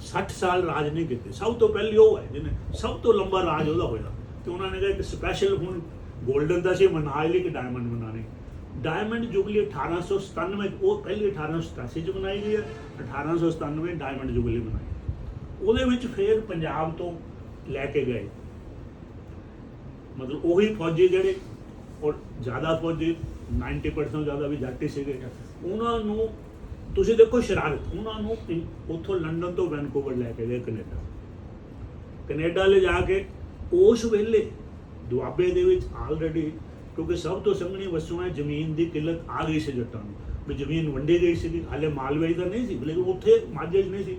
60 ਸਾਲ ਰਾਜ ਨਹੀਂ ਕੀਤੇ। ਸਭ ਤੋਂ ਪਹਿਲੀ ਉਹ ਹੈ ਜਿਹਨੇ ਸਭ ਤੋਂ ਲੰਬਾ ਰਾਜ ਉਹਦਾ ਹੋਇਆ। ਤੇ ਉਹਨਾਂ ਨੇ ਕਿਹਾ ਇੱਕ ਸਪੈਸ਼ਲ ਹੁਣ ਗੋਲਡਨ ਦਾ ਸੀ ਮਨਾ ਲਈ ਕਿ ਡਾਇਮੰਡ ਮਨਾਣੇ। ਡਾਇਮੰਡ ਜੁਬਲੀ 1897 ਉਹ ਪਹਿਲੀ 1887 'ਚ ਮਨਾਈ ਗਈ ਹੈ। 1897 ਡਾਇਮੰਡ ਜੁਬਲੀ ਮਨਾਈ। ਉਹਦੇ ਵਿੱਚ ਫਿਰ ਪੰਜਾਬ ਤੋਂ ਲੈ ਕੇ ਗਏ ਮਤਲਬ ਉਹੀ ਫੌਜੀ ਜਿਹੜੇ, ਔਰ ਜ਼ਿਆਦਾ ਫੌਜੀ 90% ਜ਼ਿਆਦਾ ਵੀ ਜੱਟ ਹੀ ਸੀਗੇ। ਉਹਨਾਂ ਨੂੰ ਤੁਸੀਂ ਦੇਖੋ ਸ਼ਰਾਰਤ, ਉਹਨਾਂ ਨੂੰ ਉੱਥੋਂ ਲੰਡਨ ਤੋਂ ਵੈਨਕੂਵਰ ਲੈ ਕੇ ਗਏ ਕੈਨੇਡਾ। ਕੈਨੇਡਾ ਲੈ ਜਾ ਕੇ ਉਸ ਵੇਲੇ ਦੁਆਬੇ ਦੇ ਵਿੱਚ ਆਲਰੇਡੀ, ਕਿਉਂਕਿ ਸਭ ਤੋਂ ਸੰਘਣੀ ਵਸਤੂਆਂ ਜ਼ਮੀਨ ਦੀ ਕਿੱਲਤ ਆ ਗਈ ਸੀ ਜੱਟਾਂ ਨੂੰ, ਵੀ ਜ਼ਮੀਨ ਵੰਡੀ ਗਈ ਸੀ। ਹਾਲੇ ਮਾਲਵੇ ਤਾਂ ਨਹੀਂ ਸੀ, ਲੇਕਿਨ ਉੱਥੇ ਮਾਝੇ 'ਚ ਨਹੀਂ ਸੀ।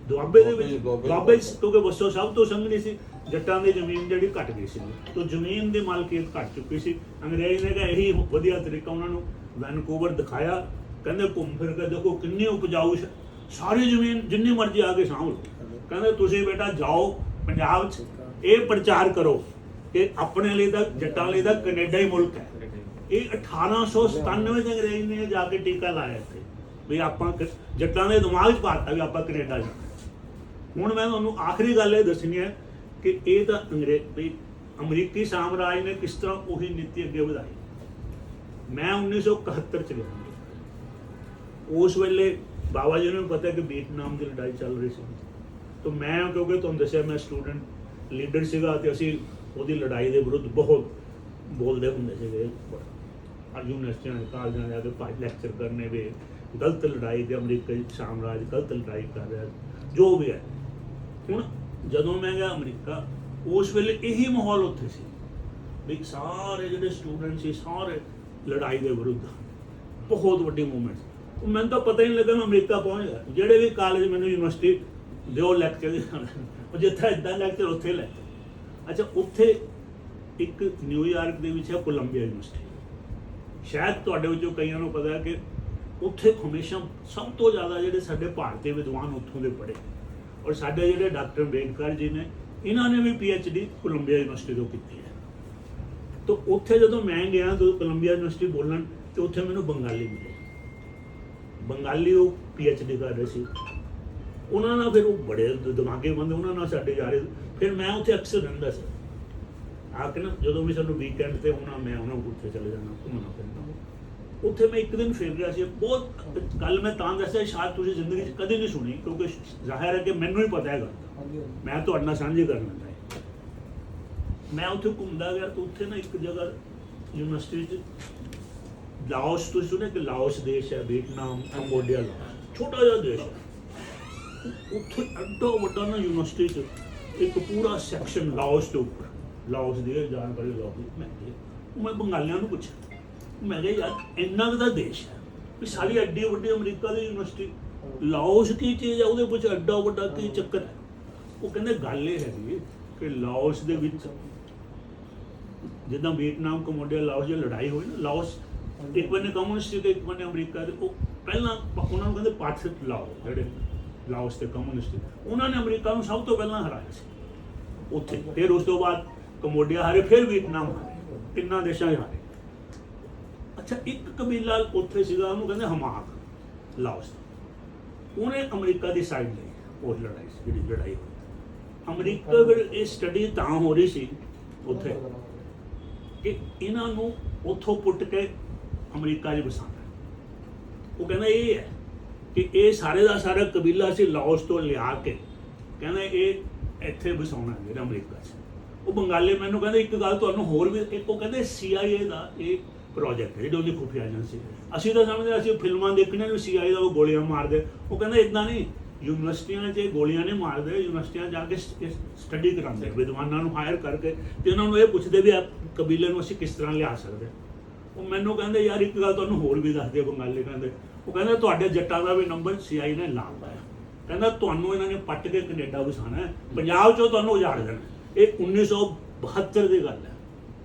ਦੁਆਬੇ ਦੇ ਵਿੱਚ ਦੁਆਬੇ ਕਿਉਂਕਿ ਵਸਤੂ ਸਭ ਤੋਂ ਸੰਘਣੀ ਸੀ, ਜੱਟਾਂ ਦੀ ਜ਼ਮੀਨ ਜਿਹੜੀ ਘਟ ਗਈ ਸੀ। ਤਾਂ ਜ਼ਮੀਨ ਦੀ ਮਾਲਕੀਅਤ ਘਟ ਚੁੱਕੀ ਸੀ। ਅੰਗਰੇਜ਼ ਨੇ ਕਿਹਾ ਇਹੀ ਵਧੀਆ ਤਰੀਕਾ, ਉਹਨਾਂ ਨੂੰ ਵੈਨਕੂਵਰ ਦਿਖਾਇਆ। ਕਹਿੰਦੇ ਘੁੰਮ ਫਿਰ ਕੇ ਦੇਖੋ ਕਿੰਨੀ ਉਪਜਾਊ, ਸਾਰੀ ਜ਼ਮੀਨ ਜਿੰਨੀ ਮਰਜ਼ੀ ਆ ਕੇ ਸਾਂਭ ਲਓ। ਕਹਿੰਦੇ ਤੁਸੀਂ ਬੇਟਾ ਜਾਓ ਪੰਜਾਬ 'ਚ ਇਹ ਪ੍ਰਚਾਰ ਕਰੋ ਕਿ ਆਪਣੇ ਲਈ ਤਾਂ ਜੱਟਾਂ ਲਈ ਤਾਂ ਕੈਨੇਡਾ ਹੀ ਮੁਲਕ ਹੈ। ਇਹ 1897 'ਚ ਅੰਗਰੇਜ਼ ਨੇ ਜਾ ਕੇ ਟੀਕਾ ਲਾਇਆ ਇੱਥੇ ਵੀ ਆਪਾਂ ਜੱਟਾਂ ਦੇ ਦਿਮਾਗ 'ਚ ਪਾਤਾ ਵੀ ਆਪਾਂ ਕੈਨੇਡਾ ਜਾਣਾ। ਹੁਣ ਮੈਂ ਤੁਹਾਨੂੰ ਆਖਰੀ ਗੱਲ ਇਹ ਦੱਸਣੀ ਹੈ ਕਿ ਇਹ ਤਾਂ ਅਮਰੀਕੀ ਸਾਮਰਾਜ ਨੇ ਕਿਸ ਤਰ੍ਹਾਂ ਉਹੀ ਨੀਤੀ ਅੱਗੇ ਵਧਾਈ। ਮੈਂ 1971 'ਚ ਗਿਆ। ਉਸ ਵੇਲੇ ਬਾਬਾ ਜੀ ਨੂੰ ਪਤਾ ਕਿ ਵੀਅਤਨਾਮ ਦੀ ਲੜਾਈ ਚੱਲ ਰਹੀ ਸੀ। ਤਾਂ ਮੈਂ ਕਿਉਂਕਿ ਤੁਹਾਨੂੰ ਦੱਸਿਆ ਮੈਂ ਸਟੂਡੈਂਟ ਲੀਡਰ ਸੀਗਾ ਤੇ ਅਸੀਂ ਉਹਦੀ ਲੜਾਈ ਦੇ ਵਿਰੁੱਧ ਬਹੁਤ ਬੋਲਦੇ ਹੁੰਦੇ ਸੀਗੇ। ਯੂਨੀਵਰਸਿਟੀਆਂ ਕਾਲਜਾਂ ਜਾ ਕੇ ਲੈਕਚਰ ਕਰਨੇ ਵੀ ਗਲਤ ਲੜਾਈ ਤੇ ਅਮਰੀਕੀ ਸਾਮਰਾਜ ਗਲਤ ਲੜਾਈ ਕਰ ਰਿਹਾ, ਜੋ ਵੀ ਹੈ। ਹੁਣ ਜਦੋਂ ਮੈਂ ਗਿਆ ਅਮਰੀਕਾ, ਉਸ ਵੇਲੇ ਇਹੀ ਮਾਹੌਲ ਉੱਥੇ ਸੀ ਵੀ ਸਾਰੇ ਜਿਹੜੇ ਸਟੂਡੈਂਟ ਸੀ ਸਾਰੇ ਲੜਾਈ ਦੇ ਵਿਰੁੱਧ, ਬਹੁਤ ਵੱਡੀ ਮੂਵਮੈਂਟ। ਮੈਨੂੰ ਤਾਂ ਪਤਾ ਹੀ ਨਹੀਂ ਲੱਗਾ ਮੈਂ ਅਮਰੀਕਾ ਪਹੁੰਚ ਗਿਆ। ਜਿਹੜੇ ਵੀ ਕਾਲਜ ਮੈਨੂੰ ਯੂਨੀਵਰਸਿਟੀ ਦਿਓ ਲੈਕਚਰ, ਜਿੱਥੇ ਇੱਦਾਂ ਲੈਕਚਰ ਉੱਥੇ ਲੈਕਚਰ। ਅੱਛਾ, ਉੱਥੇ ਇੱਕ ਨਿਊਯਾਰਕ ਦੇ ਵਿੱਚ ਹੈ ਕੋਲੰਬੀਆ ਯੂਨੀਵਰਸਿਟੀ। ਸ਼ਾਇਦ ਤੁਹਾਡੇ ਵਿੱਚੋਂ ਕਈਆਂ ਨੂੰ ਪਤਾ ਹੈ ਕਿ ਉੱਥੇ ਹਮੇਸ਼ਾ ਸਭ ਤੋਂ ਜ਼ਿਆਦਾ ਜਿਹੜੇ ਸਾਡੇ ਭਾਰਤੀ ਵਿਦਵਾਨ ਉੱਥੋਂ ਦੇ ਪੜ੍ਹੇ, ਔਰ ਸਾਡੇ ਜਿਹੜੇ ਡਾਕਟਰ ਅੰਬੇਡਕਰ ਜੀ ਨੇ, ਇਹਨਾਂ ਨੇ ਵੀ PhD ਕੋਲੰਬੀਆ ਯੂਨੀਵਰਸਿਟੀ ਤੋਂ ਕੀਤੀ ਹੈ। ਤਾਂ ਉੱਥੇ ਜਦੋਂ ਮੈਂ ਗਿਆ ਤਾਂ ਕੋਲੰਬੀਆ ਯੂਨੀਵਰਸਿਟੀ ਬੋਲਣ, ਤੇ ਉੱਥੇ ਮੈਨੂੰ ਬੰਗਾਲੀ ਮਿਲੇ। ਬੰਗਾਲੀ ਉਹ PhD ਕਰ ਰਹੇ ਸੀ। ਉਹਨਾਂ ਨਾਲ ਫਿਰ ਉਹ ਬੜੇ ਦਿਮਾਗੇ ਬੰਦੇ, ਉਹਨਾਂ ਨਾਲ ਸਾਡੇ ਯਾਰੇ। ਫਿਰ ਮੈਂ ਉੱਥੇ ਅਕਸਰ ਰਹਿੰਦਾ ਸੀ ਆ ਕੇ ਨਾ, ਜਦੋਂ ਵੀ ਸਾਨੂੰ ਵੀਕਐਂਡ ਤੇ ਹੋਣਾ ਮੈਂ ਉਹਨਾਂ ਕੋਲ ਉੱਥੇ ਚਲੇ ਜਾਣਾ, ਘੁੰਮਣਾ ਫਿਰਨਾ। ਉੱਥੇ ਮੈਂ ਇੱਕ ਦਿਨ ਫਿਰ ਰਿਹਾ ਸੀ। ਬਹੁਤ ਗੱਲ ਮੈਂ ਤਾਂ ਦੱਸਿਆ, ਸ਼ਾਇਦ ਤੁਸੀਂ ਜ਼ਿੰਦਗੀ 'ਚ ਕਦੇ ਨਹੀਂ ਸੁਣੀ, ਕਿਉਂਕਿ ਜ਼ਾਹਿਰ ਹੈ ਕਿ ਮੈਨੂੰ ਹੀ ਪਤਾ ਹੈਗਾ, ਮੈਂ ਤੁਹਾਡੇ ਨਾਲ ਸਾਂਝੀ ਕਰਨਾ ਚਾਹੀਦਾ। ਮੈਂ ਉੱਥੇ ਘੁੰਮਦਾ ਗਿਆ ਤਾਂ ਉੱਥੇ ਨਾ ਇੱਕ ਜਗ੍ਹਾ ਯੂਨੀਵਰਸਿਟੀ 'ਚ, ਲਾਓਸ, ਤੁਸੀਂ ਸੁਣਿਆ ਕਿ ਲਾਓਸ ਦੇਸ਼ ਹੈ, ਵੀਅਤਨਾਮ, ਕੰਬੋਡੀਆ, ਲਾਓਸ, ਛੋਟਾ ਜਿਹਾ ਦੇਸ਼ ਹੈ। ਉੱਥੇ ਐਡਾ ਵੱਡਾ ਨਾ ਯੂਨੀਵਰਸਿਟੀ 'ਚ ਇੱਕ ਪੂਰਾ ਸੈਕਸ਼ਨ ਲਾਓਸ ਦੇ ਉੱਪਰ, ਲਾਓਸ ਦੀ ਜਾਣਕਾਰੀ ਲਾਓਸ। ਮੈਂ ਬੰਗਾਲੀਆਂ ਨੂੰ ਪੁੱਛਿਆ, ਮੈਂ ਕਿਹਾ ਯਾਰ ਇੰਨਾ ਕੁ ਦਾ ਦੇਸ਼ ਹੈ ਵੀ ਸਾਰੀ ਐਡੀ ਵੱਡੀ ਅਮਰੀਕਾ ਦੀ ਯੂਨੀਵਰਸਿਟੀ, ਲਾਓਸ ਕੀ ਚੀਜ਼ ਹੈ, ਉਹਦੇ ਵਿੱਚ ਐਡਾ ਵੱਡਾ ਕੀ ਚੱਕਰ ਹੈ। ਉਹ ਕਹਿੰਦੇ ਗੱਲ ਇਹ ਹੈਗੀ ਕਿ ਲਾਓਸ ਦੇ ਵਿੱਚ ਜਿੱਦਾਂ ਵੀਅਤਨਾਮ, ਕੰਬੋਡੀਆ, ਲਾਓਸ ਦੀ ਲੜਾਈ ਹੋਈ ਨਾ, ਲਾਓਸ ਇੱਕ ਬੰਨੇ ਕਮਿਊਨਿਸਟ ਸੀ ਤੇ ਇੱਕ ਬੰਨੇ ਅਮਰੀਕਾ ਦੇ, ਉਹ ਪਹਿਲਾਂ ਉਹਨਾਂ ਨੂੰ ਕਹਿੰਦੇ ਪਾਠ ਲਾਓ, ਜਿਹੜੇ ਲਾਓਸ ਦੇ ਕਮਿਊਨਿਸਟ, ਉਹਨਾਂ ਨੇ ਅਮਰੀਕਾ ਨੂੰ ਸਭ ਤੋਂ ਪਹਿਲਾਂ ਹਰਾਇਆ ਸੀ ਉੱਥੇ। ਫਿਰ ਉਸ ਤੋਂ ਬਾਅਦ ਕੰਬੋਡੀਆ ਹਾਰੇ, ਫਿਰ ਵੀਅਤਨਾਮ ਹਾਰੇ, ਤਿੰਨਾਂ ਦੇਸ਼ਾਂ 'ਚ ਹਾਰੇ। ਅੱਛਾ, ਇੱਕ ਕਬੀਲਾ ਉੱਥੇ ਸੀਗਾ, ਉਹਨੂੰ ਕਹਿੰਦੇ ਹਮਾਕ, ਲਾਓਸ ਦਾ। ਉਹਨੇ ਅਮਰੀਕਾ ਦੀ ਸਾਈਡ ਲਈ ਉਹ ਲੜਾਈ ਸੀ, ਜਿਹੜੀ ਲੜਾਈ ਹੋਈ ਅਮਰੀਕਾ ਵਿੱਚ। ਇਹ ਸਟੱਡੀ ਤਾਂ ਹੋ ਰਹੀ ਸੀ ਉੱਥੇ ਕਿ ਇਹਨਾਂ ਨੂੰ ਉੱਥੋਂ ਪੁੱਟ ਕੇ ਅਮਰੀਕਾ 'ਚ ਵਸਾਉਣਾ। ਉਹ ਕਹਿੰਦਾ ਇਹ ਹੈ ਕਿ ਇਹ ਸਾਰੇ ਦਾ ਸਾਰਾ ਕਬੀਲਾ ਸੀ ਲਾਓਸ ਤੋਂ ਲਿਆ ਕੇ, ਕਹਿੰਦਾ ਇਹ ਇੱਥੇ ਵਸਾਉਣਾ ਜਿਹੜਾ ਅਮਰੀਕਾ 'ਚ। ਉਹ ਬੰਗਾਲੀ ਮੈਨੂੰ ਕਹਿੰਦੇ ਇੱਕ ਗੱਲ ਤੁਹਾਨੂੰ ਹੋਰ ਵੀ, ਇੱਕ ਉਹ ਕਹਿੰਦੇ CIA ਦਾ ਇਹ ਪ੍ਰੋਜੈਕਟ ਹੈ, ਜਿਹੜੀ ਉਹਦੀ ਖੁਫੀਆ ਏਜੰਸੀ। ਅਸੀਂ ਤਾਂ ਸਮਝਦੇ ਅਸੀਂ ਫਿਲਮਾਂ ਦੇਖਣੀਆਂ ਵੀ CIA ਦਾ ਉਹ ਗੋਲੀਆਂ ਮਾਰਦੇ। ਉਹ ਕਹਿੰਦਾ ਇੱਦਾਂ ਨਹੀਂ, ਯੂਨੀਵਰਸਿਟੀਆਂ 'ਚ ਗੋਲੀਆਂ ਨਹੀਂ ਮਾਰਦੇ, ਯੂਨੀਵਰਸਿਟੀਆਂ ਜਾ ਕੇ ਸਟੱਡੀ ਕਰਾਉਂਦੇ, ਵਿਦਵਾਨਾਂ ਨੂੰ ਹਾਇਰ ਕਰਕੇ, ਤੇ ਉਹਨਾਂ ਨੂੰ ਇਹ ਪੁੱਛਦੇ ਵੀ ਆ ਕਬੀਲੇ ਨੂੰ ਅਸੀਂ ਕਿਸ ਤਰ੍ਹਾਂ ਲਿਆ ਸਕਦੇ। ਉਹ ਮੈਨੂੰ ਕਹਿੰਦੇ ਯਾਰ ਇੱਕ ਗੱਲ ਤੁਹਾਨੂੰ ਹੋਰ ਵੀ ਦੱਸਦੇ ਬੰਗਾਲੀ, ਕਹਿੰਦੇ ਉਹ ਕਹਿੰਦੇ ਤੁਹਾਡੇ ਜੱਟਾਂ ਦਾ ਵੀ ਨੰਬਰ CIA ਨੇ ਲਾ ਪਾਇਆ। ਕਹਿੰਦਾ ਤੁਹਾਨੂੰ ਇਹਨਾਂ ਨੇ ਪੱਟ ਕੇ ਕੈਨੇਡਾ ਵਸਾਉਣਾ ਹੈ, ਪੰਜਾਬ 'ਚੋਂ ਤੁਹਾਨੂੰ ਉਜਾੜ ਦੇਣਾ। ਇਹ 1972 ਦੀ ਗੱਲ ਹੈ,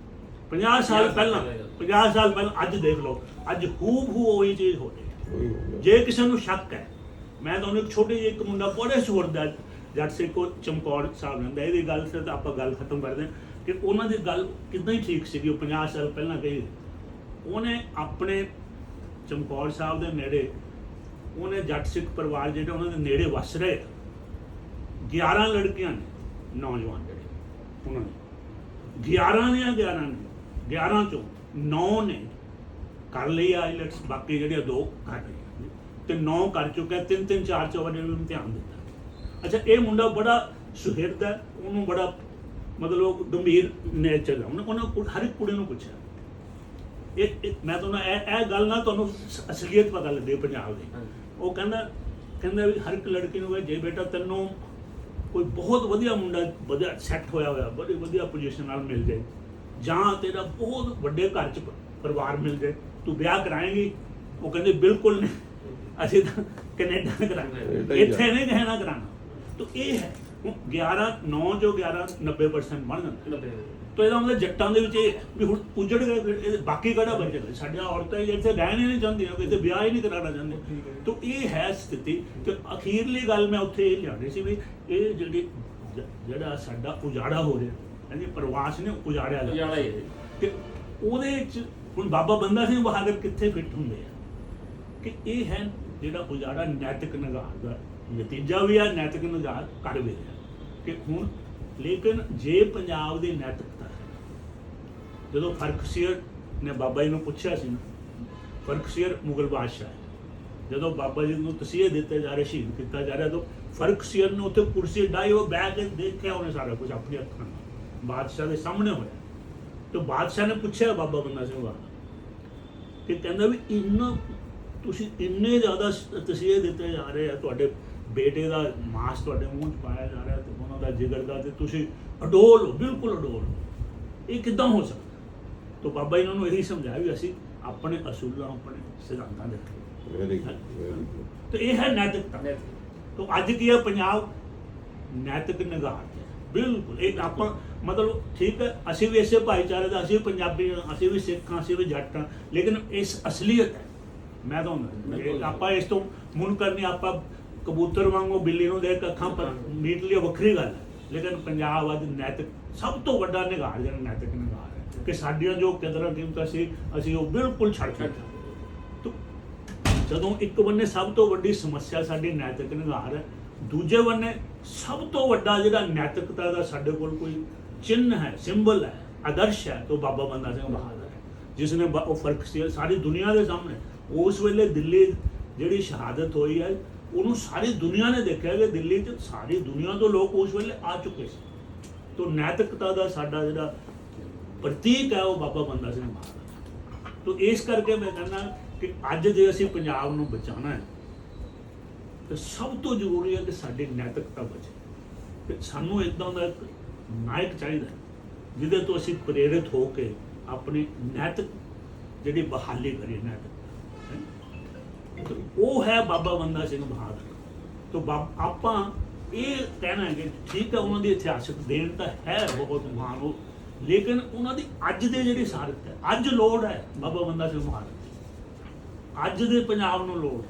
50 ਸਾਲ ਪਹਿਲਾਂ, 50 ਸਾਲ ਪਹਿਲਾਂ। ਅੱਜ ਦੇਖ ਲਓ, ਅੱਜ ਹੂ ਉਹੀ ਚੀਜ਼ ਹੋ ਰਹੀ ਹੈ। ਜੇ ਕਿਸੇ ਨੂੰ ਸ਼ੱਕ ਹੈ, ਮੈਂ ਤੁਹਾਨੂੰ ਇੱਕ ਛੋਟੀ ਜਿਹੀ, ਇੱਕ ਮੁੰਡਾ ਬੜੇ ਸ਼ੋਰ ਦਾ ਜੱਟ ਸਿੰਘ ਕੋ ਚਮਕੌਰ ਸਾਹਿਬ ਰਹਿੰਦਾ, ਇਹਦੀ ਗੱਲ ਸੇ ਤਾਂ ਆਪਾਂ ਗੱਲ ਖਤਮ ਕਰਦੇ ਹਾਂ ਕਿ ਉਹਨਾਂ ਦੀ ਗੱਲ ਕਿੱਦਾਂ ਹੀ ਠੀਕ ਸੀਗੀ। ਉਹ 50 ਸਾਲ ਪਹਿਲਾਂ ਕਹੀ, ਉਹਨੇ ਆਪਣੇ ਚਮਕੌਰ ਸਾਹਿਬ ਦੇ ਨੇੜੇ, ਉਹਨੇ ਜੱਟ ਸਿੱਖ ਪਰਿਵਾਰ ਜਿਹੜੇ ਉਹਨਾਂ ਦੇ ਨੇੜੇ ਵਸ ਰਹੇ, 11 ਲੜਕੀਆਂ ਨੇ ਨੌਜਵਾਨ ਜਿਹੜੇ, ਉਹਨਾਂ ਨੇ 11 ਚੋਂ 9 ਨੇ ਕਰ ਲਈ ਆਈਲੈਟਸ, ਬਾਕੀ ਜਿਹੜੀਆਂ 2 ਕਰ ਰਹੀਆਂ, ਤੇ 9 ਕਰ ਚੁੱਕਿਆ, 3 4 ਜਿਹੜੇ ਨੂੰ ਧਿਆਨ ਦਿੱਤਾ। ਅੱਛਾ, ਇਹ ਮੁੰਡਾ ਬੜਾ ਸੁਹਿਰਦ ਹੈ, ਉਹਨੂੰ ਬੜਾ ਮਤਲਬ ਗੰਭੀਰ ਨੇਚਰ ਦਾ, ਉਹਨੇ ਹਰ ਇੱਕ ਕੁੜੀ ਨੂੰ ਪੁੱਛਿਆ। ਮੈਂ ਤੁਹਾਨੂੰ ਇਹ ਗੱਲ ਨਾਲ ਤੁਹਾਨੂੰ ਅਸਲੀਅਤ ਪਤਾ ਲੱਗੇ ਪੰਜਾਬ ਦੀ। ਉਹ ਕਹਿੰਦਾ ਵੀ ਹਰ ਇੱਕ ਲੜਕੀ ਨੂੰ ਜੇ ਬੇਟਾ ਤੈਨੂੰ ਕੋਈ ਬਹੁਤ ਵਧੀਆ ਮੁੰਡਾ, ਵਧੀਆ ਸੈੱਟ ਹੋਇਆ ਬੜੀ ਵਧੀਆ ਪੋਜੀਸ਼ਨ ਨਾਲ ਮਿਲ ਜਾਏ, ਜਾਂ ਤੇਰਾ ਬਹੁਤ ਵੱਡੇ ਘਰ 'ਚ ਪਰਿਵਾਰ ਮਿਲ ਜਾਏ, ਤੂੰ ਵਿਆਹ ਕਰਾਏਂਗੀ? ਉਹ ਕਹਿੰਦੇ ਬਿਲਕੁਲ ਨਹੀਂ, ਅਸੀਂ ਤਾਂ ਕੈਨੇਡਾ ਕਰਾਂਗੇ, ਇੱਥੇ ਨਹੀਂ ਕਹਿਣਾ ਕਰਾਉਣਾ। ਤਾਂ ਇਹ ਹੈ 9 ਚੋਂ 11 90% ਬਣ ਜਾਂਦਾ। ਤਾਂ ਇਹਦਾ ਮਤਲਬ ਜੱਟਾਂ ਦੇ ਵਿੱਚ ਇਹ ਵੀ ਹੁਣ ਉਜੜ ਗਏ, ਬਾਕੀ ਕਿਹੜਾ ਬਚੇਗਾ? ਸਾਡੀਆਂ ਔਰਤਾਂ ਇੱਥੇ ਰਹਿਣ ਹੀ ਨਹੀਂ ਚਾਹੁੰਦੀਆਂ, ਕਿਤੇ ਵਿਆਹ ਹੀ ਨਹੀਂ ਕਰਾਉਣਾ ਚਾਹੁੰਦੇ। ਤਾਂ ਇਹ ਹੈ ਸਥਿਤੀ। ਤੇ ਅਖੀਰਲੀ ਗੱਲ ਮੈਂ ਉੱਥੇ ਇਹ ਲਿਆਉਣੀ ਸੀ ਵੀ ਇਹ ਜਿਹੜਾ ਸਾਡਾ ਉਜਾੜਾ ਹੋ ਰਿਹਾ, ਇਹਦੇ ਪ੍ਰਵਾਸ ਨੇ ਉਜਾੜਿਆ ਜਾ, ਤੇ ਉਹਦੇ ਵਿੱਚ ਹੁਣ ਬਾਬਾ ਬੰਦਾ ਸਿੰਘ ਬਹਾਦਰ ਕਿੱਥੇ ਫਿੱਟ ਹੁੰਦੇ ਆ ਕਿ ਇਹ ਹੈ ਜਿਹੜਾ ਉਜਾੜਾ ਨੈਤਿਕ ਨਿਗਾਰ ਦਾ ਨਤੀਜਾ ਵੀ ਆ, ਨੈਤਿਕ ਨਿਗਾਰ ਕਰ ਵੀ ਰਿਹਾ ਕਿ ਹੁਣ। ਲੇਕਿਨ ਜੇ ਪੰਜਾਬ ਦੀ ਨੈਤਿਕਤਾ, ਜਦੋਂ ਫਰਖਸ਼ੀਰ ਨੇ ਬਾਬਾ ਜੀ ਨੂੰ ਪੁੱਛਿਆ ਸੀ ਨਾ, ਫਰਖਸ਼ੀਰ ਮੁਗਲ ਬਾਦਸ਼ਾਹ, ਜਦੋਂ ਬਾਬਾ ਜੀ ਨੂੰ ਤਸੀਹੇ ਦਿੱਤੇ ਜਾ ਰਹੇ, ਸ਼ਹੀਦ ਕੀਤਾ ਜਾ ਰਿਹਾ, ਤਾਂ ਫਰਖਸ਼ੀਰ ਨੇ ਉੱਥੇ ਕੁਰਸੀ ਡਾਈ, ਉਹ ਬਹਿ ਕੇ ਦੇਖਿਆ ਉਹਨੇ ਸਾਰਾ ਕੁਝ ਆਪਣੀ ਅੱਖਾਂ ਨਾਲ, ਬਾਦਸ਼ਾਹ ਦੇ ਸਾਹਮਣੇ ਹੋਇਆ। ਤੇ ਬਾਦਸ਼ਾਹ ਨੇ ਪੁੱਛਿਆ ਬਾਬਾ ਬੰਦਾ ਸਿੰਘ ਬਹਾਦਰ ਕਿ ਕਹਿੰਦਾ ਵੀ ਇੰਨਾ ਤੁਸੀਂ ਇੰਨੇ ਜ਼ਿਆਦਾ ਤਸੀਹੇ ਦਿੱਤੇ ਜਾ ਰਹੇ ਆ, ਤੁਹਾਡੇ ਬੇਟੇ ਦਾ ਮਾਸ ਤੁਹਾਡੇ ਮੂੰਹ 'ਚ ਪਾਇਆ ਜਾ ਰਿਹਾ, ਤੇ ਉਹਨਾਂ ਦਾ ਜਿਗਰ ਦਾ, ਤੇ ਤੁਸੀਂ ਅਡੋਲ ਹੋ, ਬਿਲਕੁਲ ਅਡੋਲ ਹੋ, ਇਹ ਕਿੱਦਾਂ ਹੋ ਸਕਦਾ? ਤਾਂ ਬਾਬਾ ਜੀ ਨੂੰ ਇਹੀ ਸਮਝਾਇਆ ਵੀ ਅਸੀਂ ਆਪਣੇ ਅਸੂਲਾਂ, ਆਪਣੇ ਸਿਧਾਂਤਾਂ ਦੇ ਤੇ ਇਹ ਹੈ ਨੈਤਿਕਤਾ। ਤਾਂ ਅੱਜ ਕੀ ਹੈ ਪੰਜਾਬ? ਨੈਤਿਕ ਨਿਗਾਰ ਤੇ ਬਿਲਕੁਲ। ਇਹ ਆਪਾਂ ਮਤਲਬ ਠੀਕ ਹੈ, ਅਸੀਂ ਵੀ ਇਸੇ ਭਾਈਚਾਰੇ ਦਾ, ਅਸੀਂ ਵੀ ਪੰਜਾਬੀ ਹਾਂ, ਅਸੀਂ ਵੀ ਸਿੱਖ ਹਾਂ, ਅਸੀਂ ਵੀ ਜੱਟ ਹਾਂ, ਲੇਕਿਨ ਇਸ ਅਸਲੀਅਤ ਹੈ। ਮੈਂ ਤਾਂ ਹੁੰਦਾ ਆਪਾਂ ਇਸ ਤੋਂ ਮੁਨਕਰ ਨਹੀਂ, ਆਪਾਂ ਕਬੂਤਰ ਵਾਂਗੂ ਬਿੱਲੀ ਨੂੰ ਦੇਖ ਕੇ ਅੱਖਾਂ ਪਰ ਮੀਟ ਲਈ ਵੱਖਰੀ ਗੱਲ ਹੈ, ਲੇਕਿਨ ਪੰਜਾਬ ਅੱਜ ਨੈਤਿਕ ਸਭ ਤੋਂ ਵੱਡਾ ਨਿਗਾਰ ਜਿਹੜਾ ਨੈਤਿਕ ਨਿਗਾਰ ਹੈ ਕਿ ਸਾਡੀਆਂ ਜੋ ਕਦਰਾਂ ਕੀਮਤਾਂ ਸੀ ਅਸੀਂ ਉਹ ਬਿਲਕੁਲ ਛੱਡ ਦਿੱਤੀਆਂ। ਜਦੋਂ ਇੱਕ ਬੰਨੇ ਸਭ ਤੋਂ ਵੱਡੀ ਸਮੱਸਿਆ ਸਾਡੀ ਨੈਤਿਕ ਨਿਗਾਰ ਹੈ, ਦੂਜੇ ਬੰਨੇ ਸਭ ਤੋਂ ਵੱਡਾ ਜਿਹੜਾ ਨੈਤਿਕਤਾ ਦਾ ਸਾਡੇ ਕੋਲ ਕੋਈ ਚਿੰਨ੍ਹ ਹੈ, ਸਿੰਬਲ ਹੈ, ਆਦਰਸ਼ ਹੈ, ਤਾਂ ਬਾਬਾ ਬੰਦਾ ਸਿੰਘ ਬਹਾਦਰ ਹੈ, ਜਿਸ ਨੇ ਉਹ ਫਰਕ ਸੀ ਸਾਰੀ ਦੁਨੀਆ ਦੇ ਸਾਹਮਣੇ। ਉਸ ਵੇਲੇ ਦਿੱਲੀ ਜਿਹੜੀ ਸ਼ਹਾਦਤ ਹੋਈ ਹੈ, ਉਹਨੂੰ ਸਾਰੀ ਦੁਨੀਆ ਨੇ ਦੇਖਿਆ ਕਿ ਦਿੱਲੀ 'ਚ ਸਾਰੀ ਦੁਨੀਆ ਤੋਂ ਲੋਕ ਉਸ ਵੇਲੇ ਆ ਚੁੱਕੇ ਸੀ। ਤਾਂ ਨੈਤਿਕਤਾ ਦਾ ਸਾਡਾ ਜਿਹੜਾ ਪ੍ਰਤੀਕ ਹੈ ਉਹ ਬਾਬਾ ਬੰਦਾ ਸਿੰਘ ਬਹਾਦਰ। ਤਾਂ ਇਸ ਕਰਕੇ ਮੈਂ ਕਹਿੰਦਾ ਕਿ ਅੱਜ ਜੇ ਅਸੀਂ ਪੰਜਾਬ ਨੂੰ ਬਚਾਉਣਾ ਹੈ ਤਾਂ ਸਭ ਤੋਂ ਜ਼ਰੂਰੀ ਹੈ ਕਿ ਸਾਡੀ ਨੈਤਿਕਤਾ ਬਚੇ, ਕਿ ਸਾਨੂੰ ਇੱਦਾਂ ਦਾ ਇੱਕ ਨਾਇਕ ਚਾਹੀਦਾ ਜਿਹਦੇ ਤੋਂ ਅਸੀਂ ਪ੍ਰੇਰਿਤ ਹੋ ਕੇ ਆਪਣੀ ਨੈਤਿਕ ਜਿਹੜੀ ਬਹਾਲੀ ਕਰੀਏ। ਨੈਤਿਕ ਉਹ ਹੈ ਬਾਬਾ ਬੰਦਾ ਸਿੰਘ ਬਹਾਦਰ। ਤਾਂ ਆਪਾਂ ਇਹ ਕਹਿਣਾ ਹੈ ਕਿ ਠੀਕ ਹੈ ਉਹਨਾਂ ਦੀ ਇਤਿਹਾਸਕ ਦੇਣ ਤਾਂ ਹੈ ਬਹੁਤ ਮਹਾਨ ਉਹ, ਲੇਕਿਨ ਉਹਨਾਂ ਦੀ ਅੱਜ ਦੇ ਜਿਹੜੀ ਸਾਰਤ ਹੈ, ਅੱਜ ਲੋੜ ਹੈ ਬਾਬਾ ਬੰਦਾ ਸਿੰਘ ਬਹਾਦਰ, ਅੱਜ ਦੇ ਪੰਜਾਬ ਨੂੰ ਲੋੜ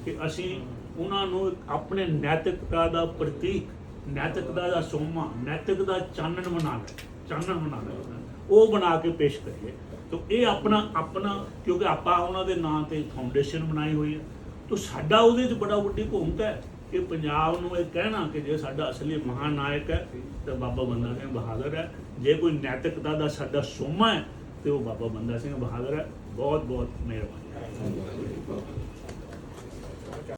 ਕਿ ਅਸੀਂ ਉਹਨਾਂ ਨੂੰ ਆਪਣੇ ਨੈਤਿਕਤਾ ਦਾ ਪ੍ਰਤੀਕ, ਨੈਤਿਕਤਾ ਦਾ ਸੋਮਾ, ਨੈਤਿਕ ਦਾ ਚਾਨਣ ਬਣਾ ਲੈ ਉਹ ਬਣਾ ਕੇ ਪੇਸ਼ ਕਰੀਏ। ਤਾਂ ਇਹ ਆਪਣਾ ਕਿਉਂਕਿ ਆਪਾਂ ਉਹਨਾਂ ਦੇ ਨਾਂ ਤੇ ਫਾਊਂਡੇਸ਼ਨ ਬਣਾਈ ਹੋਈ ਹੈ, ਤਾਂ ਸਾਡਾ ਉਹਦੇ 'ਚ ਬੜਾ ਵੱਡੀ ਭੂਮਿਕਾ ਹੈ ਕਿ ਪੰਜਾਬ ਨੂੰ ਇਹ ਕਹਿਣਾ ਕਿ ਜੇ ਸਾਡਾ ਅਸਲੀ ਮਹਾਨਾਇਕ ਹੈ ਤਾਂ ਬਾਬਾ ਬੰਦਾ ਸਿੰਘ ਬਹਾਦਰ ਹੈ, ਜੇ ਕੋਈ ਨੈਤਿਕਤਾ ਦਾ ਸਾਡਾ ਸੋਮਾ ਹੈ ਤੇ ਉਹ ਬਾਬਾ ਬੰਦਾ ਸਿੰਘ ਬਹਾਦਰ ਹੈ। ਬਹੁਤ ਬਹੁਤ ਮਿਹਰਬਾਨੀ।